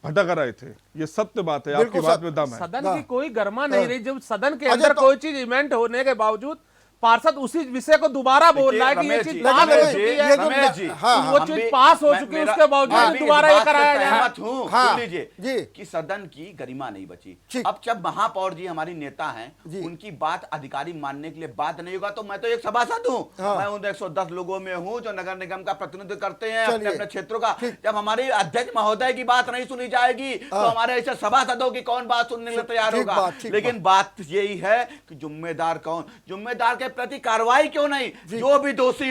भटक रहे थे। ये सत्य बात है, आपकी बात में दम है। सदन की कोई गर्मा नहीं रही। जब सदन के अंदर कोई चीज इवेंट होने के बावजूद पार्षद उसी विषय को दोबारा बोल रहा है कि ये चीज पास हो चुकी है, रमेश जी, वो चीज पास हो चुकी है, उसके बावजूद दोबारा ये कराया जा रहा है। हाँ, सुन लीजिए कि सदन की गरिमा नहीं बची। अब जब महापौर जी हमारी नेता हैं, उनकी बात अधिकारी मानने के लिए बात नहीं होगा तो मैं तो एक सभासद हूँ, मैं उन 110 लोगों में हूँ जो नगर निगम का प्रतिनिधित्व करते हैं अपने अपने क्षेत्रों का। जब हमारे अध्यक्ष महोदय की बात नहीं सुनी जाएगी तो हमारे ऐसे सभासदों की कौन बात सुनने के लिए तैयार होगा? लेकिन बात यही है कि जिम्मेदार कौन, जिम्मेदार के प्रति कार्रवाई क्यों नहीं? जो भी दोषी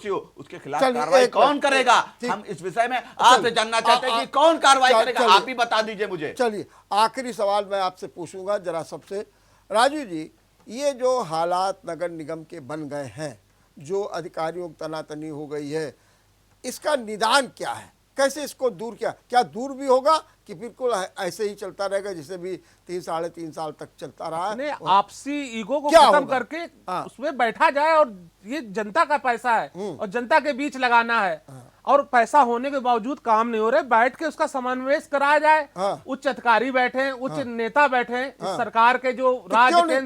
हो उसके खिलाफ कार्रवाई कौन करेगा? हम इस विषय में आपसे जानना चाहते हैं कि कौन कार्रवाई करेगा, आप ही बता दीजिए मुझे। चलिए आखिरी सवाल मैं आपसे पूछूंगा जरा सबसे, राजू जी, ये जो हालात नगर निगम के बन गए हैं, जो अधिकारियों की तनातनी हो गई है, इसका निदान क्या है? कैसे इसको दूर किया? क्या दूर भी होगा कि बिल्कुल ऐसे ही चलता रहेगा जैसे भी 3-3.5 साल तक चलता रहा है? आपसी ईगो को क्या खत्म होगा? करके उसमें बैठा जाए, और ये जनता का पैसा है और जनता के बीच लगाना है, और पैसा होने के बावजूद काम नहीं हो रहे, बैठ के उसका समन्वय कराया जाए। उच्च अधिकारी बैठे, उच्च नेता बैठे, इस सरकार के जो राज्य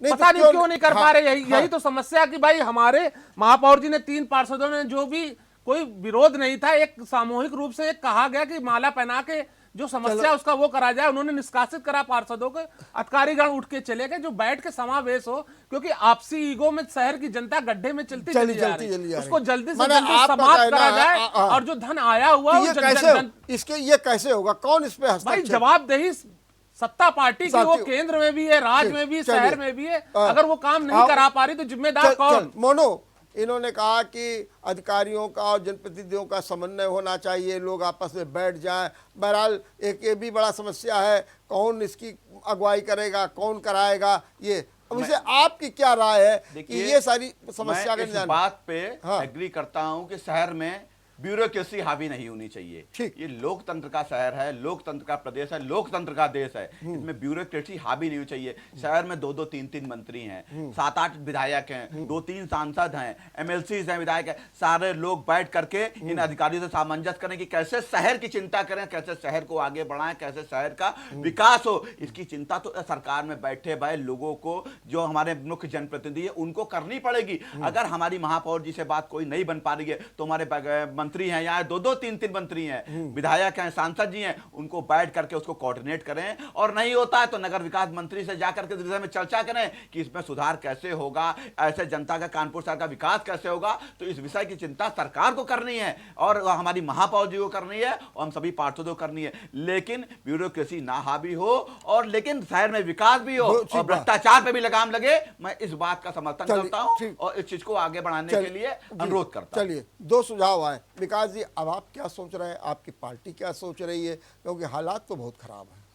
पता नहीं क्यों नहीं कर पा रहे। यही तो समस्या कि भाई हमारे महापौर जी ने 3 पार्षदों ने, जो भी कोई विरोध नहीं था, एक सामूहिक रूप से एक कहा गया कि माला पहना के जो समस्या उसका वो करा जाए, उन्होंने निष्कासित करा पार्षदों को, अधिकारीगण उठ के चले गए। जो बैठ के समावेश हो, क्योंकि आपसी ईगो में शहर की जनता गड्ढे में चलती जा रही है, उसको जल्दी से जल्दी समाप्त करा जाए, और जो धन आया हुआ ये कैसे होगा? कौन इस पे भाई जवाबदेही सत्ता पार्टी की, वो केंद्र में भी है, राज्य में भी, शहर में भी है। अगर वो काम नहीं करा पा रही तो जिम्मेदार कौन? मोनो, इन्होंने कहा कि अधिकारियों का और जनप्रतिनिधियों का समन्वय होना चाहिए, लोग आपस में बैठ जाएं। बहरहाल एक ये भी बड़ा समस्या है, कौन इसकी अगुवाई करेगा, कौन कराएगा? ये वैसे आपकी क्या राय है कि ये सारी समस्या मैं इस बात पे एग्री करता हूं कि शहर में ब्यूरोक्रेसी हावी नहीं होनी चाहिए। ये लोकतंत्र का शहर है, लोकतंत्र का प्रदेश है, लोकतंत्र का देश है, इसमें ब्यूरोक्रेसी हावी नहीं होनी चाहिए। शहर में 2-2, 3-3 मंत्री हैं, 7-8 विधायक हैं, 2-3 सांसद हैं, MLCs हैं, विधायक हैं, सारे लोग बैठ करके इन अधिकारियों से सामंजस्य करें कि कैसे शहर की चिंता करें, कैसे शहर को आगे बढ़ाएं, कैसे शहर का विकास हो। इसकी चिंता तो सरकार में बैठे भाई लोगों को, जो हमारे मुख्य जनप्रतिनिधि है, उनको करनी पड़ेगी। अगर हमारी महापौर जी से बात कोई नहीं बन पा रही है तो हमारे मंत्री हैं, यहाँ 2-2, 3-3 मंत्री हैं, विधायक हैं, सांसद जी हैं, उनको बैठ करके उसको कोऑर्डिनेट करें, और नहीं होता है तो नगर विकास मंत्री से जाकर के इस विषय में चर्चा करें कि इसमें सुधार कैसे होगा, ऐसे जनता का, कानपुर शहर का विकास कैसे होगा। तो इस विषय की चिंता सरकार को करनी है, और हमारी महापौर जी को करनी है, और हम सभी पार्षदों को करनी है। लेकिन ब्यूरोक्रेसी ना हावी हो, और लेकिन शहर में विकास भी हो, और भ्रष्टाचार पे भी लगाम लगे। मैं इस बात का समर्थन करता हूं और इस चीज को आगे बढ़ाने के लिए अनुरोध करता हूं। चलिए 2 सुझाव आए। विकास जी, अब आप क्या सोच रहे हैं, आपकी पार्टी क्या सोच रही है, क्योंकि हालात तो बहुत खराब है?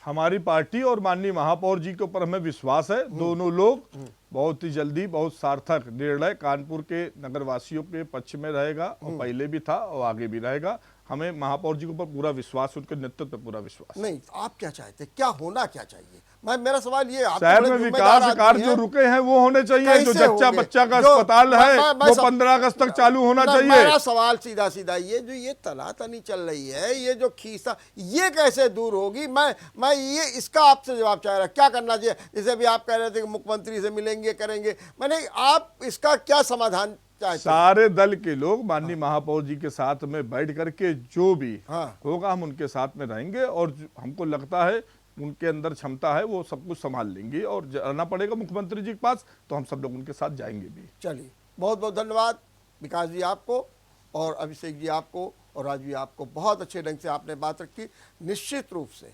हमारी पार्टी और माननीय महापौर जी के ऊपर हमें विश्वास है। दोनों लोग बहुत ही जल्दी बहुत सार्थक निर्णय कानपुर के नगरवासियों के पक्ष में रहेगा, और पहले भी था और आगे भी रहेगा। हमें महापौर जी के ऊपर पूरा विश्वास, उनके नेतृत्व पे पूरा विश्वास। नहीं, आप क्या चाहते, क्या होना क्या चाहिए? मेरा सवाल ये, शहर में विकास कार्य जो रुके हैं वो होने चाहिए। जो जच्चा बच्चा का अस्पताल है वो 15 अगस्त तक चालू होना चाहिए। मेरा सवाल सीधा ये जो ये तनातनी चल रही है, ये जो खीसा, ये कैसे दूर होगी? मैं ये इसका आपसे जवाब चाह रहा, क्या करना चाहिए? जैसे भी आप कह रहे थे कि मुख्यमंत्री से मिलेंगे, करेंगे, मैंने आप इसका क्या समाधान? सारे दल के लोग माननीय महापौर जी के साथ में बैठ करके जो भी होगा हम उनके साथ में रहेंगे, और हमको लगता है उनके अंदर क्षमता है, वो सब कुछ संभाल लेंगे, और जाना पड़ेगा मुख्यमंत्री जी के पास तो हम सब लोग उनके साथ जाएंगे भी। चलिए, बहुत बहुत धन्यवाद विकास जी आपको, और अभिषेक जी आपको, और राजू जी आपको। बहुत अच्छे ढंग से आपने बात रखी। निश्चित रूप से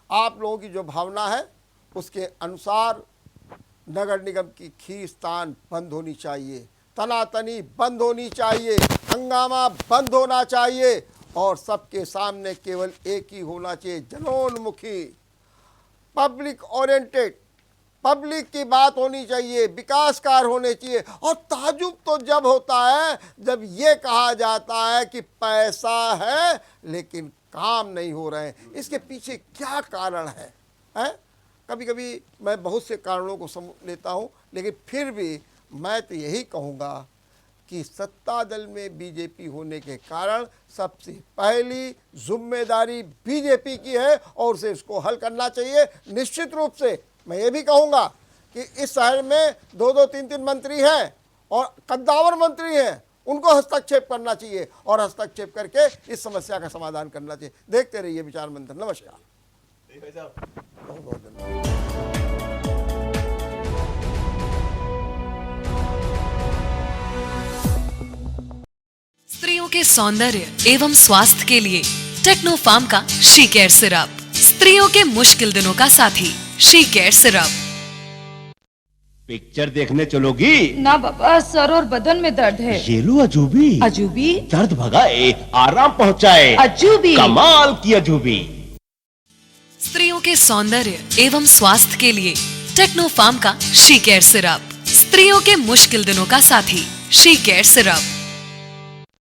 आप लोगों की जो भावना है उसके अनुसार नगर निगम की खींचतान बंद होनी चाहिए, तनातनी बंद होनी चाहिए, हंगामा बंद होना चाहिए, और सबके सामने केवल एक ही होना चाहिए, जनोन्मुखी, पब्लिक ओरिएंटेड, पब्लिक की बात होनी चाहिए, विकास कार्य होने चाहिए। और ताजुब तो जब होता है जब ये कहा जाता है कि पैसा है लेकिन काम नहीं हो रहे हैं। इसके पीछे क्या कारण है? कभी कभी मैं बहुत से कारणों को समझ लेता हूँ, लेकिन फिर भी मैं तो यही कहूँगा कि सत्ता दल में बीजेपी होने के कारण सबसे पहली जिम्मेदारी बीजेपी की है, और उसे इसको हल करना चाहिए। निश्चित रूप से मैं ये भी कहूँगा कि इस शहर में 2-2, 3-3 मंत्री हैं और कद्दावर मंत्री हैं, उनको हस्तक्षेप करना चाहिए और हस्तक्षेप करके इस समस्या का समाधान करना चाहिए। देखते रहिए विचार मंथन। नमस्कार। बहुत बहुत धन्यवाद। स्त्रियों के सौंदर्य एवं स्वास्थ्य के लिए टेक्नो फार्म का शी केयर सिरप, स्त्रियों के मुश्किल दिनों का साथी शी केयर सिरप। पिक्चर देखने चलोगी? ना बाबा, सर और बदन में दर्द है। ये लो अजूबी। अजूबी? दर्द भगाए, आराम पहुँचाए। अजूबी? कमाल की अजूबी। स्त्रियों के सौंदर्य एवं स्वास्थ्य के लिए टेक्नो फार्म का शी केयर सिरप, स्त्रियों के मुश्किल दिनों का साथी शी केयर सिरप।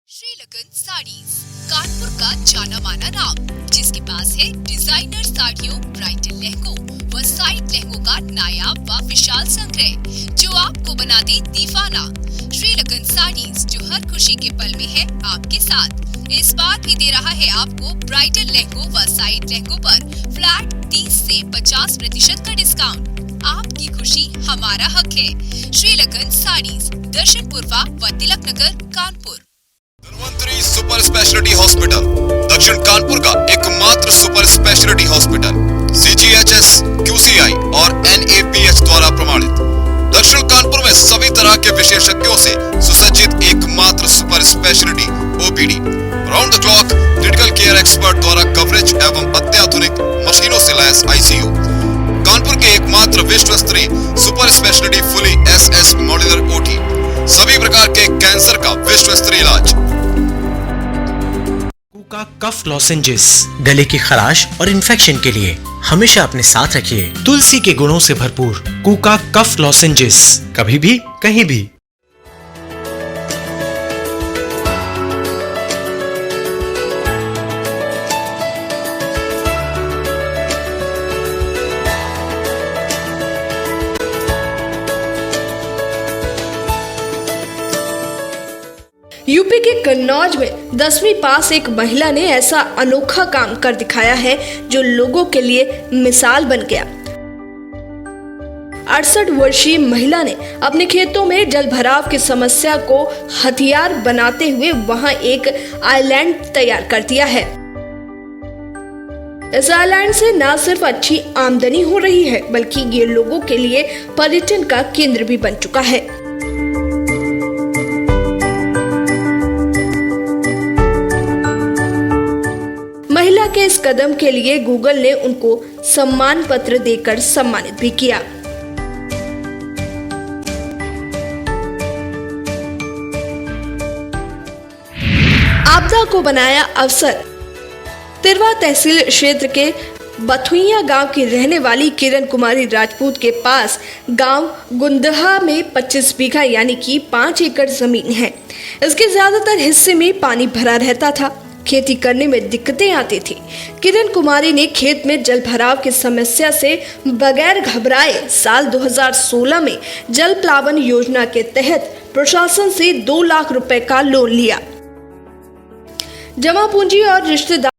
श्रीलकन साड़ीज, कानपुर का जाना माना नाम, जिसके पास है डिजाइनर साड़ियों, ब्राइडल लहंगों व साइड लहंगों का नायाब व विशाल संग्रह, जो आपको बना दे दीवाना। श्रीलकन साड़ीज, जो हर खुशी के पल में है आपके साथ, इस बार भी दे रहा है आपको ब्राइडल लहंगों व साइड लहंगों पर फ्लैट 30 से 50% का डिस्काउंट। आपकी खुशी हमारा हक है। श्रीलकन साड़ीज, दर्शन पूर्वा व Tilak Nagar, Kanpur. Dhanvantari super speciality hospital, दक्षिण कानपुर का एकमात्र super speciality hospital, CGHS, QCI और NABH द्वारा प्रमाणित। दक्षिण कानपुर में सभी तरह के विशेषज्ञों से सुसज्जित एकमात्र super speciality OPD, round the clock critical care expert द्वारा कवरेज एवं अत्याधुनिक मशीनों से लैस ICU। कानपुर के एकमात्र विश्व स्तरीय super speciality fully SS modular OT, सभी प्रकार के कैंसर का विश्व स्तरीय इलाज। कूका कफ लॉजेंजेस, गले की खराश और इन्फेक्शन के लिए हमेशा अपने साथ रखिए। तुलसी के गुणों से भरपूर कूका कफ लॉजेंजेस, कभी भी कहीं भी। यूपी के कन्नौज में 10वीं पास एक महिला ने ऐसा अनोखा काम कर दिखाया है जो लोगों के लिए मिसाल बन गया। 68 वर्षीय महिला ने अपने खेतों में जल भराव की समस्या को हथियार बनाते हुए वहां एक आइलैंड तैयार कर दिया है। इस आइलैंड से न सिर्फ अच्छी आमदनी हो रही है, बल्कि ये लोगों के लिए पर्यटन का केंद्र भी बन चुका है। महिला के इस कदम के लिए गूगल ने उनको सम्मान पत्र देकर सम्मानित भी किया। आपदा को बनाया अवसर। तिरवा तहसील क्षेत्र के बथुइया गांव की रहने वाली किरण कुमारी राजपूत के पास गांव गुंदहा में 25 बीघा यानी कि 5 एकड़ जमीन है। इसके ज्यादातर हिस्से में पानी भरा रहता था। खेती करने में दिक्कतें आती थी। किरण कुमारी ने खेत में जल भराव की समस्या से बगैर घबराए साल 2016 में जल प्लावन योजना के तहत प्रशासन से 2 लाख रुपए का लोन लिया। जमा पूंजी और रिश्तेदार